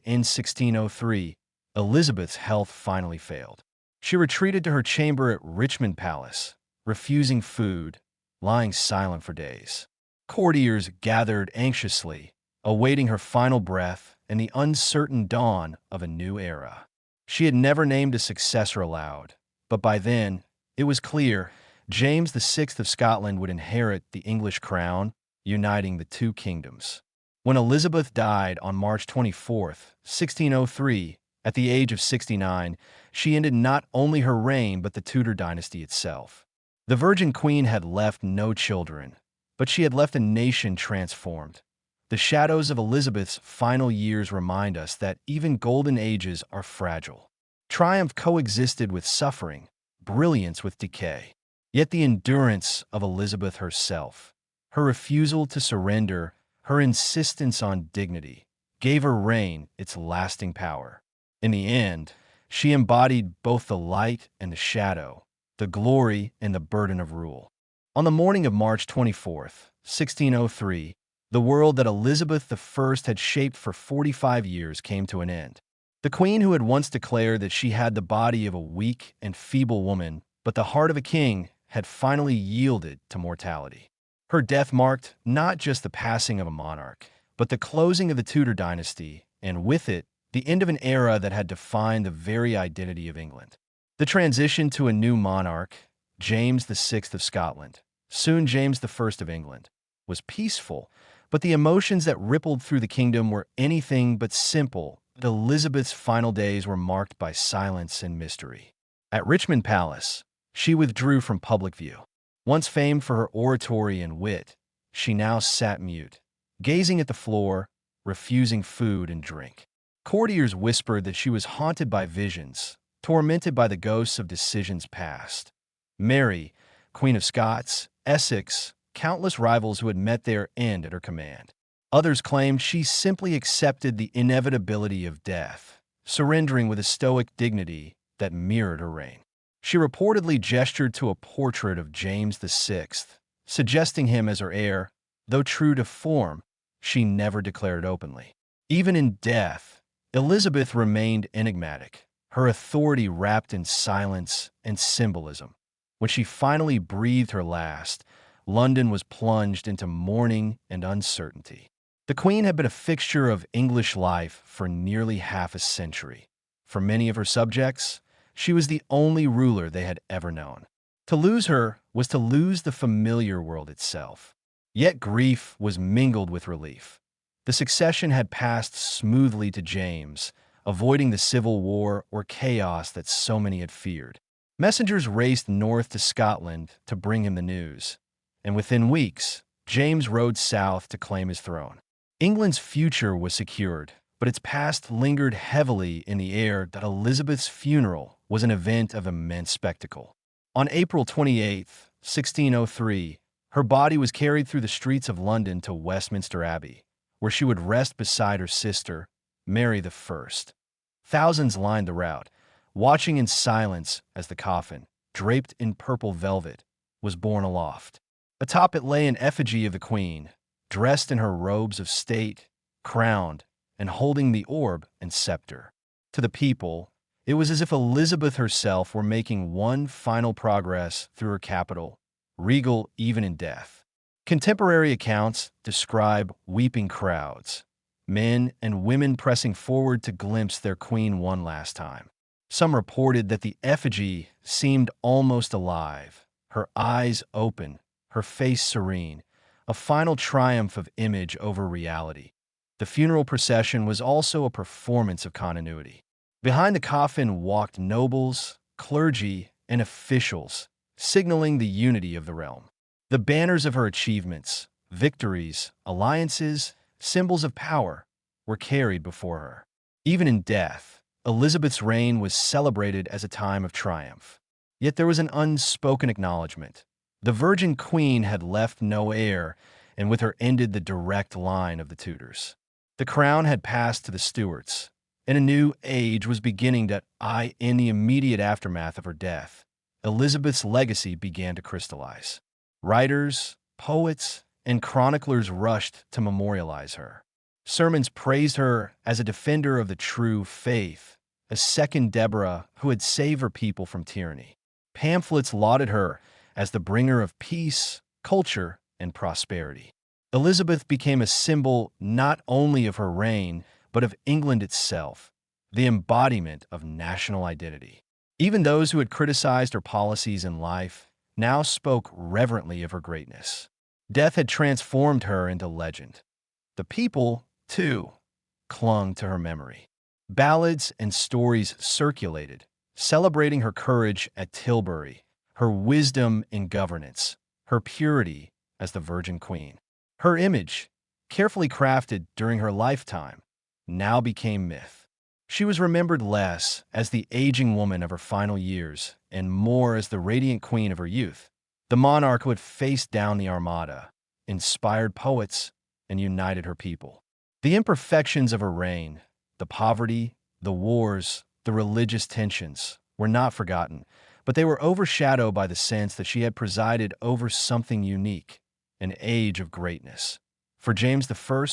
In 1603, Elizabeth's health finally failed. She retreated to her chamber at Richmond Palace, refusing food, lying silent for days. Courtiers gathered anxiously, awaiting her final breath and the uncertain dawn of a new era. She had never named a successor aloud, but by then, it was clear James VI of Scotland would inherit the English crown, uniting the two kingdoms. When Elizabeth died on March 24, 1603, at the age of 69, she ended not only her reign but the Tudor dynasty itself. The Virgin Queen had left no children, but she had left a nation transformed. The shadows of Elizabeth's final years remind us that even golden ages are fragile. Triumph coexisted with suffering, brilliance with decay. Yet the endurance of Elizabeth herself, her refusal to surrender, her insistence on dignity, gave her reign its lasting power. In the end, she embodied both the light and the shadow, the glory and the burden of rule. On the morning of March 24, 1603, the world that Elizabeth I had shaped for 45 years came to an end. The queen who had once declared that she had the body of a weak and feeble woman, but the heart of a king, had finally yielded to mortality. Her death marked not just the passing of a monarch, but the closing of the Tudor dynasty, and with it, the end of an era that had defined the very identity of England. The transition to a new monarch, James VI of Scotland, soon James I of England, was peaceful, but the emotions that rippled through the kingdom were anything but simple. Elizabeth's final days were marked by silence and mystery. At Richmond Palace, she withdrew from public view. Once famed for her oratory and wit, she now sat mute, gazing at the floor, refusing food and drink. Courtiers whispered that she was haunted by visions, tormented by the ghosts of decisions past. Mary, Queen of Scots, Essex, countless rivals who had met their end at her command. Others claimed she simply accepted the inevitability of death, surrendering with a stoic dignity that mirrored her reign. She reportedly gestured to a portrait of James VI, suggesting him as her heir, though true to form, she never declared openly. Even in death, Elizabeth remained enigmatic, her authority wrapped in silence and symbolism. When she finally breathed her last, London was plunged into mourning and uncertainty. The Queen had been a fixture of English life for nearly half a century. For many of her subjects, she was the only ruler they had ever known. To lose her was to lose the familiar world itself. Yet grief was mingled with relief. The succession had passed smoothly to James, avoiding the civil war or chaos that so many had feared. Messengers raced north to Scotland to bring him the news, and within weeks, James rode south to claim his throne. England's future was secured, but its past lingered heavily in the air. That Elizabeth's funeral was an event of immense spectacle. On April 28, 1603, her body was carried through the streets of London to Westminster Abbey, where she would rest beside her sister, Mary I. Thousands lined the route, watching in silence as the coffin, draped in purple velvet, was borne aloft. Atop it lay an effigy of the Queen, dressed in her robes of state, crowned, and holding the orb and scepter. To the people, it was as if Elizabeth herself were making one final progress through her capital, regal even in death. Contemporary accounts describe weeping crowds, men and women pressing forward to glimpse their queen one last time. Some reported that the effigy seemed almost alive, her eyes open, her face serene, a final triumph of image over reality. The funeral procession was also a performance of continuity. Behind the coffin walked nobles, clergy, and officials, signaling the unity of the realm. The banners of her achievements, victories, alliances, symbols of power, were carried before her. Even in death, Elizabeth's reign was celebrated as a time of triumph. Yet there was an unspoken acknowledgement. The Virgin Queen had left no heir, and with her ended the direct line of the Tudors. The crown had passed to the Stuarts, and a new age was beginning in the immediate aftermath of her death. Elizabeth's legacy began to crystallize. Writers, poets, and chroniclers rushed to memorialize her. Sermons praised her as a defender of the true faith, a second Deborah who had saved her people from tyranny. Pamphlets lauded her as the bringer of peace, culture, and prosperity. Elizabeth became a symbol not only of her reign, but of England itself, the embodiment of national identity. Even those who had criticized her policies in life now spoke reverently of her greatness. Death had transformed her into legend. The people, too, clung to her memory. Ballads and stories circulated, celebrating her courage at Tilbury, her wisdom in governance, her purity as the Virgin Queen. Her image, carefully crafted during her lifetime, now became myth. She was remembered less as the aging woman of her final years and more as the radiant queen of her youth, the monarch who had faced down the Armada, inspired poets, and united her people. The imperfections of her reign, the poverty, the wars, the religious tensions, were not forgotten, but they were overshadowed by the sense that she had presided over something unique, an age of greatness. For James I,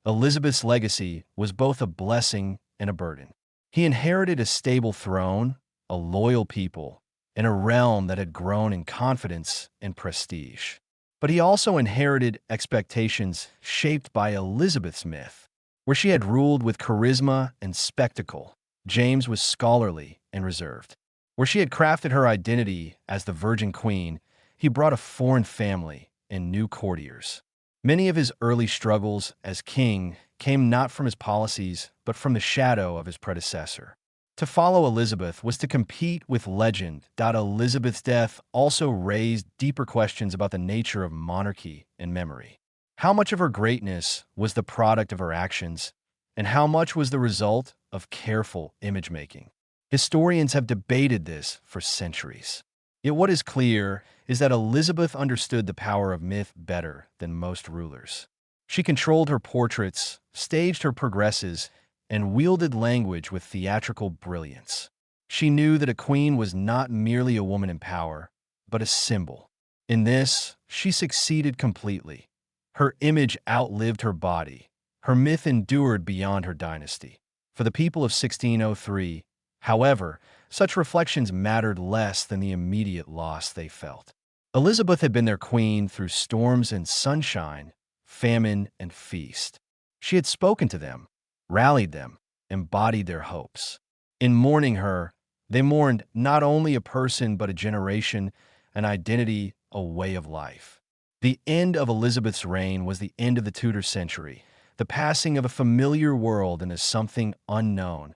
Elizabeth's legacy was both a blessing and a burden. He inherited a stable throne, a loyal people, and a realm that had grown in confidence and prestige. But he also inherited expectations shaped by Elizabeth's myth, where she had ruled with charisma and spectacle. James was scholarly and reserved. Where she had crafted her identity as the Virgin Queen, he brought a foreign family and new courtiers. Many of his early struggles as king came not from his policies, but from the shadow of his predecessor. To follow Elizabeth was to compete with legend. Elizabeth's death also raised deeper questions about the nature of monarchy and memory. How much of her greatness was the product of her actions, and how much was the result of careful image-making? Historians have debated this for centuries. Yet what is clear is that Elizabeth understood the power of myth better than most rulers. She controlled her portraits, staged her progresses, and wielded language with theatrical brilliance. She knew that a queen was not merely a woman in power, but a symbol. In this, she succeeded completely. Her image outlived her body. Her myth endured beyond her dynasty. For the people of 1603, however, such reflections mattered less than the immediate loss they felt. Elizabeth had been their queen through storms and sunshine, famine and feast. She had spoken to them, rallied them, embodied their hopes. In mourning her, they mourned not only a person but a generation, an identity, a way of life. The end of Elizabeth's reign was the end of the Tudor century, the passing of a familiar world into something unknown.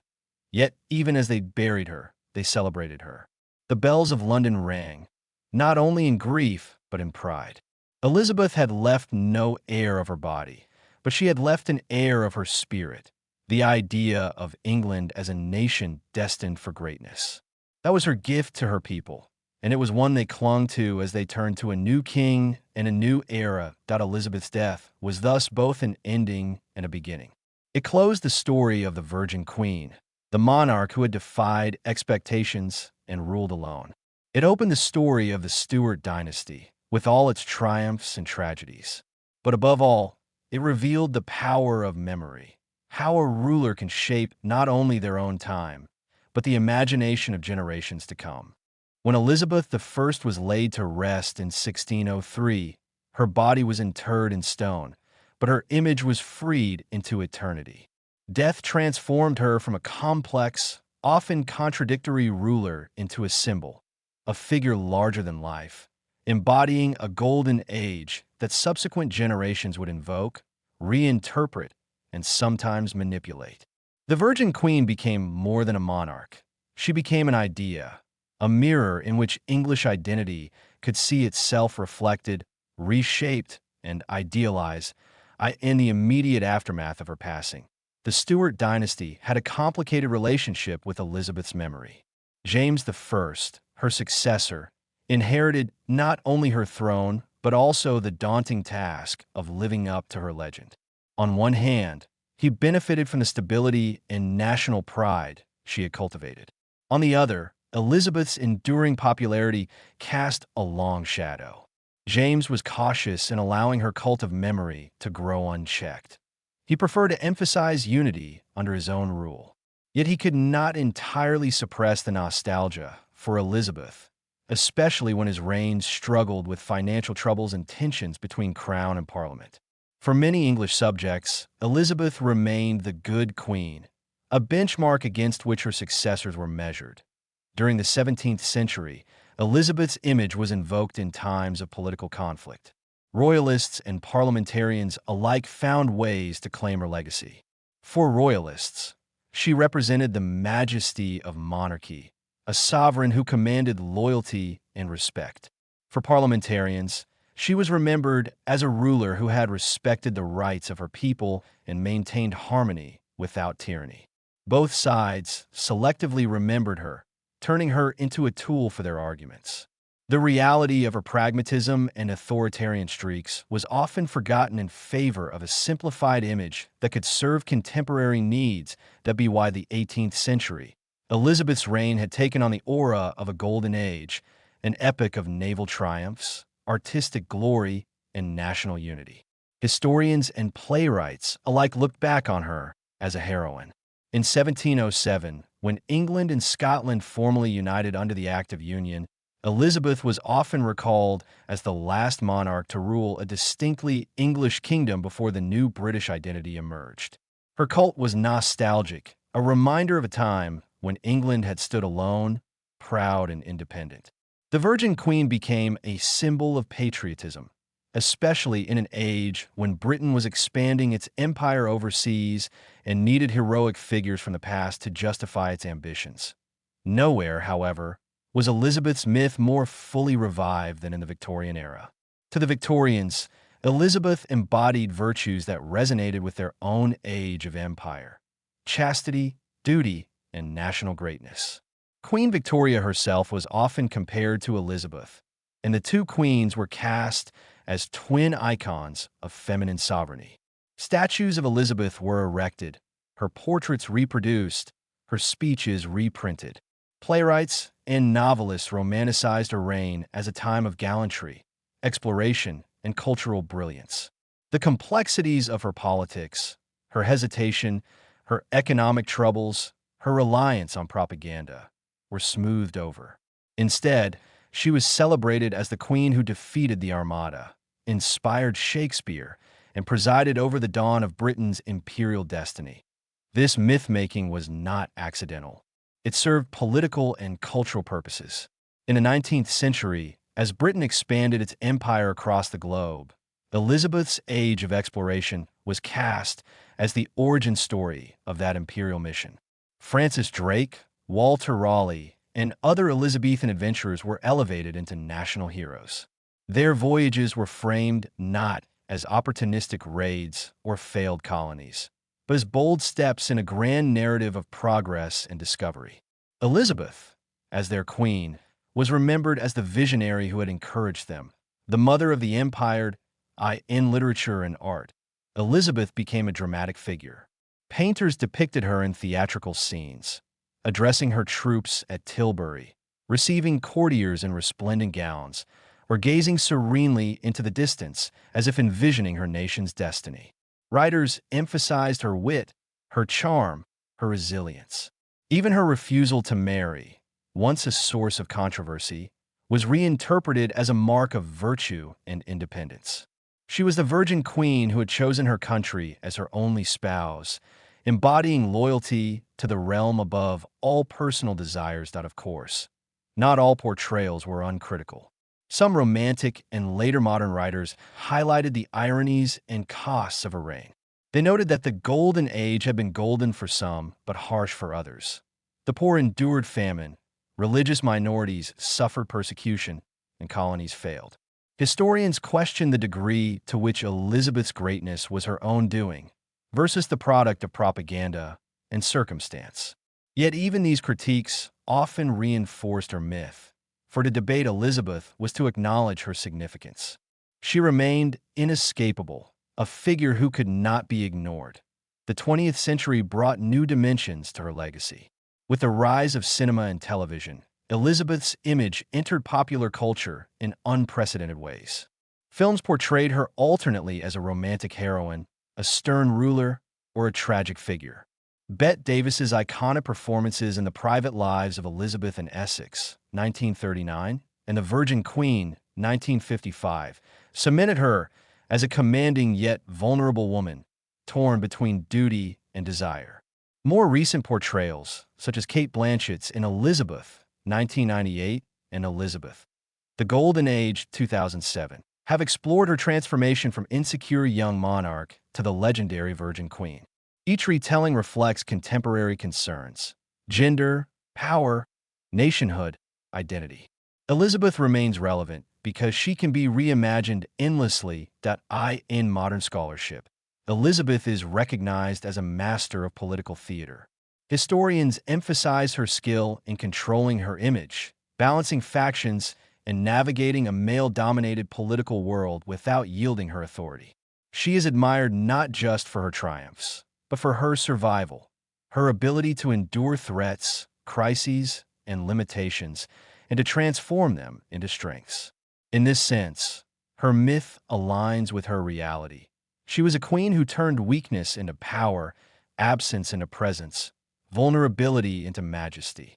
Yet, even as they buried her, they celebrated her. The bells of London rang, not only in grief, but in pride. Elizabeth had left no heir of her body, but she had left an heir of her spirit, the idea of England as a nation destined for greatness. That was her gift to her people, and it was one they clung to as they turned to a new king and a new era. Elizabeth's death was thus both an ending and a beginning. It closed the story of the Virgin Queen, the monarch who had defied expectations and ruled alone. It opened the story of the Stuart dynasty, with all its triumphs and tragedies. But above all, it revealed the power of memory, how a ruler can shape not only their own time, but the imagination of generations to come. When Elizabeth I was laid to rest in 1603, her body was interred in stone, but her image was freed into eternity. Death transformed her from a complex, often contradictory ruler into a symbol, a figure larger than life, embodying a golden age that subsequent generations would invoke, reinterpret, and sometimes manipulate. The Virgin Queen became more than a monarch. She became an idea, a mirror in which English identity could see itself reflected, reshaped, and idealized in the immediate aftermath of her passing. The Stuart dynasty had a complicated relationship with Elizabeth's memory. James I, her successor, inherited not only her throne, but also the daunting task of living up to her legend. On one hand, he benefited from the stability and national pride she had cultivated. On the other, Elizabeth's enduring popularity cast a long shadow. James was cautious in allowing her cult of memory to grow unchecked. He preferred to emphasize unity under his own rule. Yet he could not entirely suppress the nostalgia for Elizabeth, especially when his reign struggled with financial troubles and tensions between crown and parliament. For many English subjects, Elizabeth remained the good queen, a benchmark against which her successors were measured. During the 17th century, Elizabeth's image was invoked in times of political conflict. Royalists and parliamentarians alike found ways to claim her legacy. For royalists, she represented the majesty of monarchy, a sovereign who commanded loyalty and respect. For parliamentarians, she was remembered as a ruler who had respected the rights of her people and maintained harmony without tyranny. Both sides selectively remembered her, turning her into a tool for their arguments. The reality of her pragmatism and authoritarian streaks was often forgotten in favor of a simplified image that could serve contemporary needs. That be why the 18th century, Elizabeth's reign had taken on the aura of a golden age, an epic of naval triumphs, artistic glory, and national unity. Historians and playwrights alike looked back on her as a heroine. In 1707, when England and Scotland formally united under the Act of Union, Elizabeth was often recalled as the last monarch to rule a distinctly English kingdom before the new British identity emerged. Her cult was nostalgic, a reminder of a time when England had stood alone, proud and independent. The Virgin Queen became a symbol of patriotism, especially in an age when Britain was expanding its empire overseas and needed heroic figures from the past to justify its ambitions. Nowhere, however, was Elizabeth's myth more fully revived than in the Victorian era. To the Victorians, Elizabeth embodied virtues that resonated with their own age of empire: chastity, duty, and national greatness. Queen Victoria herself was often compared to Elizabeth, and the two queens were cast as twin icons of feminine sovereignty. Statues of Elizabeth were erected, her portraits reproduced, her speeches reprinted. Playwrights and novelists romanticized her reign as a time of gallantry, exploration, and cultural brilliance. The complexities of her politics, her hesitation, her economic troubles, her reliance on propaganda, were smoothed over. Instead, she was celebrated as the queen who defeated the Armada, inspired Shakespeare, and presided over the dawn of Britain's imperial destiny. This myth-making was not accidental. It served political and cultural purposes. In the 19th century, as Britain expanded its empire across the globe, Elizabeth's age of exploration was cast as the origin story of that imperial mission. Francis Drake, Walter Raleigh, and other Elizabethan adventurers were elevated into national heroes. Their voyages were framed not as opportunistic raids or failed colonies, but as bold steps in a grand narrative of progress and discovery. Elizabeth, as their queen, was remembered as the visionary who had encouraged them, the mother of the empire. In literature and art, Elizabeth became a dramatic figure. Painters depicted her in theatrical scenes, addressing her troops at Tilbury, receiving courtiers in resplendent gowns, or gazing serenely into the distance as if envisioning her nation's destiny. Writers emphasized her wit, her charm, her resilience. Even her refusal to marry, once a source of controversy, was reinterpreted as a mark of virtue and independence. She was the Virgin Queen who had chosen her country as her only spouse, embodying loyalty to the realm above all personal desires. Of course, not all portrayals were uncritical. Some romantic and later modern writers highlighted the ironies and costs of her reign. They noted that the Golden Age had been golden for some, but harsh for others. The poor endured famine, religious minorities suffered persecution, and colonies failed. Historians question the degree to which Elizabeth's greatness was her own doing versus the product of propaganda and circumstance. Yet even these critiques often reinforced her myth, for to debate Elizabeth was to acknowledge her significance. She remained inescapable, a figure who could not be ignored. The 20th century brought new dimensions to her legacy. With the rise of cinema and television, Elizabeth's image entered popular culture in unprecedented ways. Films portrayed her alternately as a romantic heroine, a stern ruler, or a tragic figure. Bette Davis's iconic performances in The Private Lives of Elizabeth and Essex, 1939, and The Virgin Queen, 1955, cemented her as a commanding yet vulnerable woman, torn between duty and desire. More recent portrayals, such as Kate Blanchett's in Elizabeth, 1998, and Elizabeth, The Golden Age, 2007, have explored her transformation from insecure young monarch to the legendary Virgin Queen. Each retelling reflects contemporary concerns: gender, power, nationhood, identity. Elizabeth remains relevant because she can be reimagined endlessly. In modern scholarship, Elizabeth is recognized as a master of political theater. Historians emphasize her skill in controlling her image, balancing factions, and navigating a male-dominated political world without yielding her authority. She is admired not just for her triumphs, but for her survival, her ability to endure threats, crises, and limitations, and to transform them into strengths. In this sense, her myth aligns with her reality. She was a queen who turned weakness into power, absence into presence, vulnerability into majesty.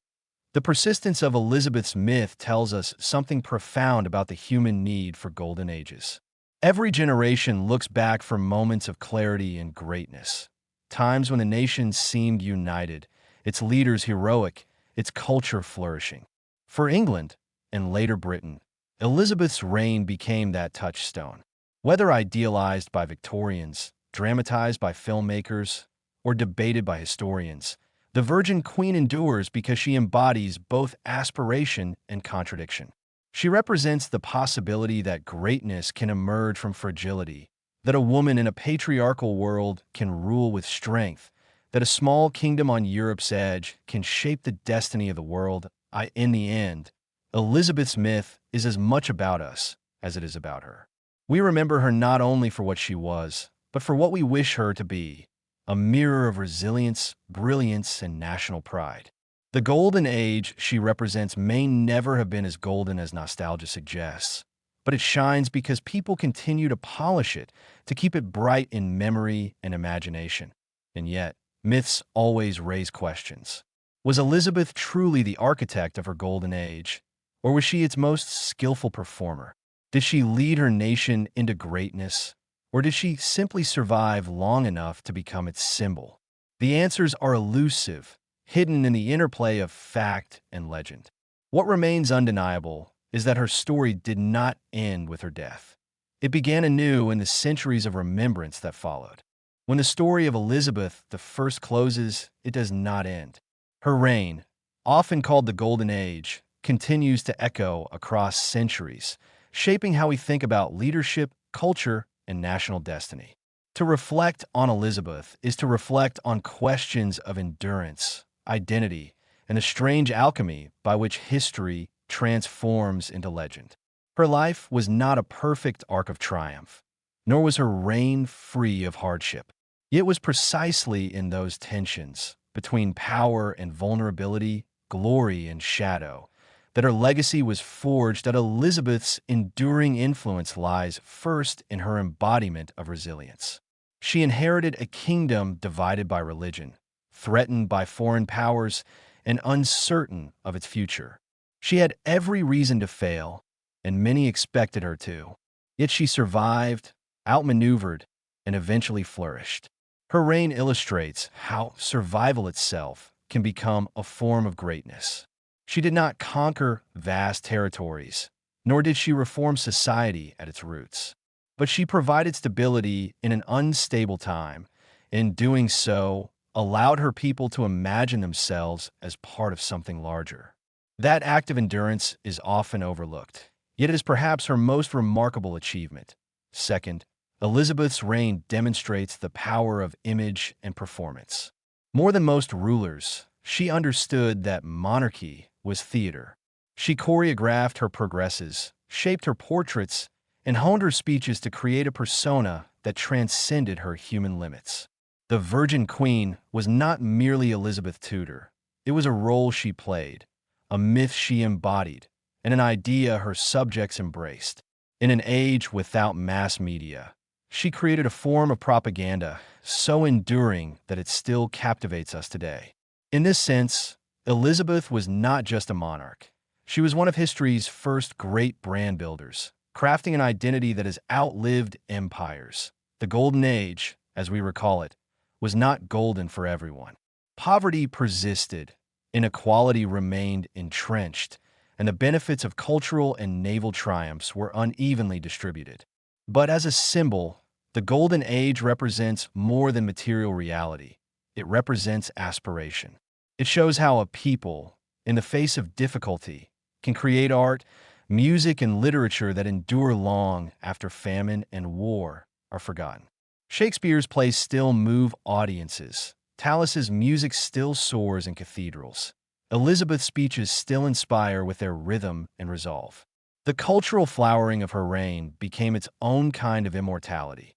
The persistence of Elizabeth's myth tells us something profound about the human need for golden ages. Every generation looks back for moments of clarity and greatness, times when the nation seemed united, its leaders heroic, its culture flourishing. For England, and later Britain, Elizabeth's reign became that touchstone. Whether idealized by Victorians, dramatized by filmmakers, or debated by historians, the Virgin Queen endures because she embodies both aspiration and contradiction. She represents the possibility that greatness can emerge from fragility, that a woman in a patriarchal world can rule with strength, that a small kingdom on Europe's edge can shape the destiny of the world. In the end, Elizabeth's myth is as much about us as it is about her. We remember her not only for what she was, but for what we wish her to be: a mirror of resilience, brilliance, and national pride. The golden age she represents may never have been as golden as nostalgia suggests, but it shines because people continue to polish it, to keep it bright in memory and imagination. And yet, myths always raise questions. Was Elizabeth truly the architect of her golden age, or was she its most skillful performer? Did she lead her nation into greatness, or did she simply survive long enough to become its symbol? The answers are elusive, hidden in the interplay of fact and legend. What remains undeniable is that her story did not end with her death. It began anew in the centuries of remembrance that followed. When the story of Elizabeth I closes, it does not end. Her reign, often called the Golden Age, continues to echo across centuries, shaping how we think about leadership, culture, and national destiny. To reflect on Elizabeth is to reflect on questions of endurance, identity, and the strange alchemy by which history transforms into legend. Her life was not a perfect arc of triumph, nor was her reign free of hardship. It was precisely in those tensions, between power and vulnerability, glory and shadow, that her legacy was forged. That Elizabeth's enduring influence lies first in her embodiment of resilience. She inherited a kingdom divided by religion, threatened by foreign powers, and uncertain of its future. She had every reason to fail, and many expected her to. Yet she survived, outmaneuvered, and eventually flourished. Her reign illustrates how survival itself can become a form of greatness. She did not conquer vast territories, nor did she reform society at its roots. But she provided stability in an unstable time. In doing so, allowed her people to imagine themselves as part of something larger. That act of endurance is often overlooked, yet it is perhaps her most remarkable achievement. Second, Elizabeth's reign demonstrates the power of image and performance. More than most rulers, she understood that monarchy was theater. She choreographed her progresses, shaped her portraits, and honed her speeches to create a persona that transcended her human limits. The Virgin Queen was not merely Elizabeth Tudor. It was a role she played, a myth she embodied, and an idea her subjects embraced. In an age without mass media, She created a form of propaganda so enduring that it still captivates us today. In this sense, Elizabeth was not just a monarch. She was one of history's first great brand builders, crafting an identity that has outlived empires. The Golden Age, as we recall it, was not golden for everyone. Poverty persisted, inequality remained entrenched, and the benefits of cultural and naval triumphs were unevenly distributed. But as a symbol, the Golden Age represents more than material reality. It represents aspiration. It shows how a people, in the face of difficulty, can create art, music, and literature that endure long after famine and war are forgotten. Shakespeare's plays still move audiences. Talus's music still soars in cathedrals. Elizabeth's speeches still inspire with their rhythm and resolve. The cultural flowering of her reign became its own kind of immortality.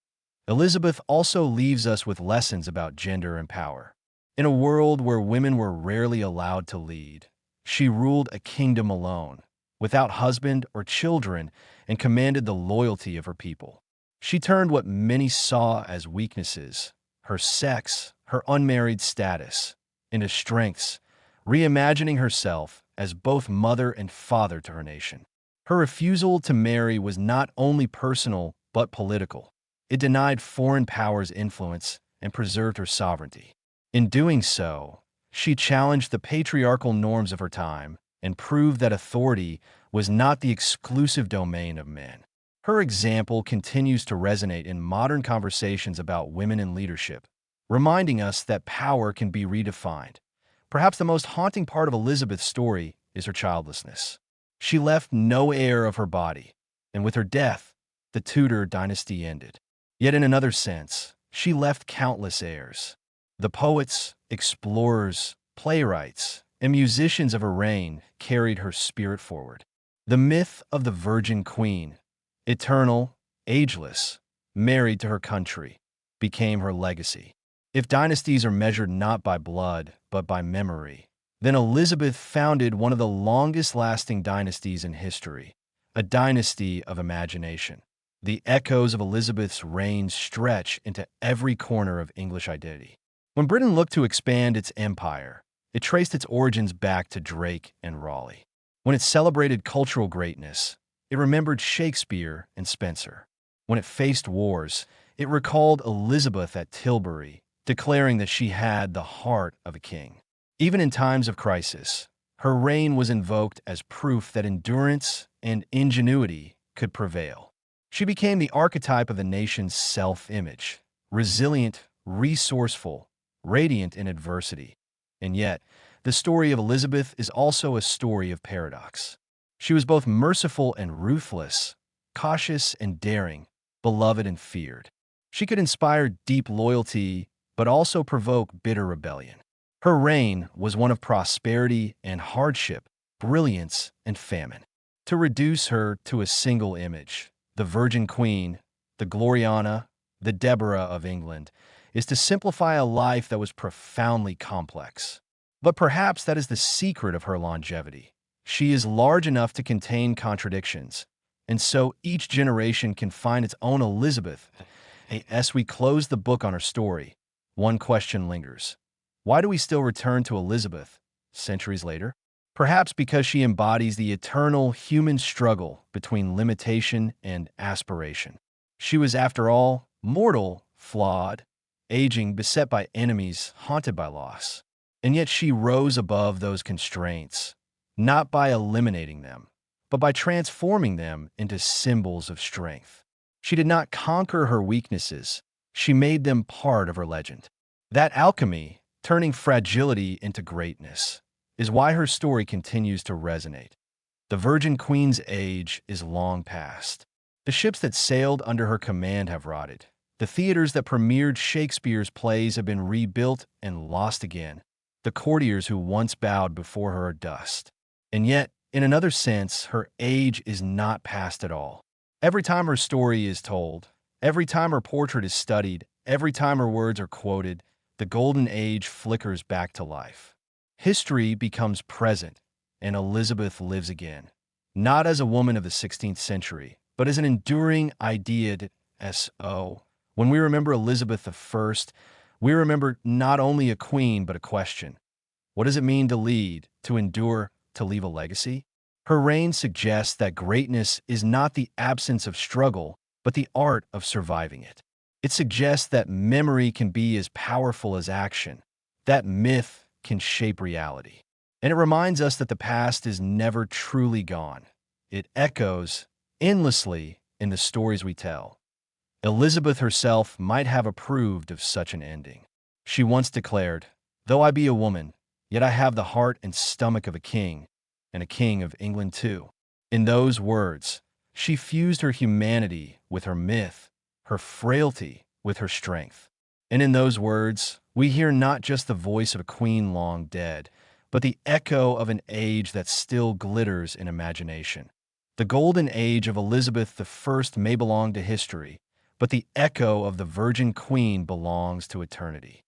Elizabeth also leaves us with lessons about gender and power. In a world where women were rarely allowed to lead, she ruled a kingdom alone, without husband or children, and commanded the loyalty of her people. She turned what many saw as weaknesses, her sex, her unmarried status, into strengths, reimagining herself as both mother and father to her nation. Her refusal to marry was not only personal but political. It denied foreign powers' influence and preserved her sovereignty. In doing so, she challenged the patriarchal norms of her time and proved that authority was not the exclusive domain of men. Her example continues to resonate in modern conversations about women in leadership, reminding us that power can be redefined. Perhaps the most haunting part of Elizabeth's story is her childlessness. She left no heir of her body, and with her death, the Tudor dynasty ended. Yet in another sense, she left countless heirs. The poets, explorers, playwrights, and musicians of her reign carried her spirit forward. The myth of the Virgin Queen, eternal, ageless, married to her country, became her legacy. If dynasties are measured not by blood, but by memory, then Elizabeth founded one of the longest-lasting dynasties in history, a dynasty of imagination. The echoes of Elizabeth's reign stretch into every corner of English identity. When Britain looked to expand its empire, it traced its origins back to Drake and Raleigh. When it celebrated cultural greatness, it remembered Shakespeare and Spenser. When it faced wars, it recalled Elizabeth at Tilbury, declaring that she had the heart of a king. Even in times of crisis, her reign was invoked as proof that endurance and ingenuity could prevail. She became the archetype of the nation's self-image, resilient, resourceful, radiant in adversity. And yet, the story of Elizabeth is also a story of paradox. She was both merciful and ruthless, cautious and daring, beloved and feared. She could inspire deep loyalty, but also provoke bitter rebellion. Her reign was one of prosperity and hardship, brilliance and famine. To reduce her to a single image, the Virgin Queen, the Gloriana, the Deborah of England, is to simplify a life that was profoundly complex. But perhaps that is the secret of her longevity. She is large enough to contain contradictions, and so each generation can find its own Elizabeth. As we close the book on her story, one question lingers. Why do we still return to Elizabeth centuries later? Perhaps because she embodies the eternal human struggle between limitation and aspiration. She was, after all, mortal, flawed, aging, beset by enemies, haunted by loss. And yet she rose above those constraints, not by eliminating them, but by transforming them into symbols of strength. She did not conquer her weaknesses, she made them part of her legend. That alchemy, turning fragility into greatness, is why her story continues to resonate. The Virgin Queen's age is long past. The ships that sailed under her command have rotted. The theaters that premiered Shakespeare's plays have been rebuilt and lost again. The courtiers who once bowed before her are dust. And yet, in another sense, her age is not past at all. Every time her story is told, every time her portrait is studied, every time her words are quoted, the Golden Age flickers back to life. History becomes present, and Elizabeth lives again, not as a woman of the 16th century, but as an enduring idea. When we remember Elizabeth I, we remember not only a queen, but a question. What does it mean to lead, to endure, to leave a legacy? Her reign suggests that greatness is not the absence of struggle, but the art of surviving it. It suggests that memory can be as powerful as action, that myth can shape reality. And it reminds us that the past is never truly gone. It echoes endlessly in the stories we tell. Elizabeth herself might have approved of such an ending. She once declared, "Though I be a woman, yet I have the heart and stomach of a king, and a king of England too." In those words, she fused her humanity with her myth, her frailty with her strength. And in those words, we hear not just the voice of a queen long dead, but the echo of an age that still glitters in imagination. The golden age of Elizabeth I may belong to history, but the echo of the Virgin Queen belongs to eternity.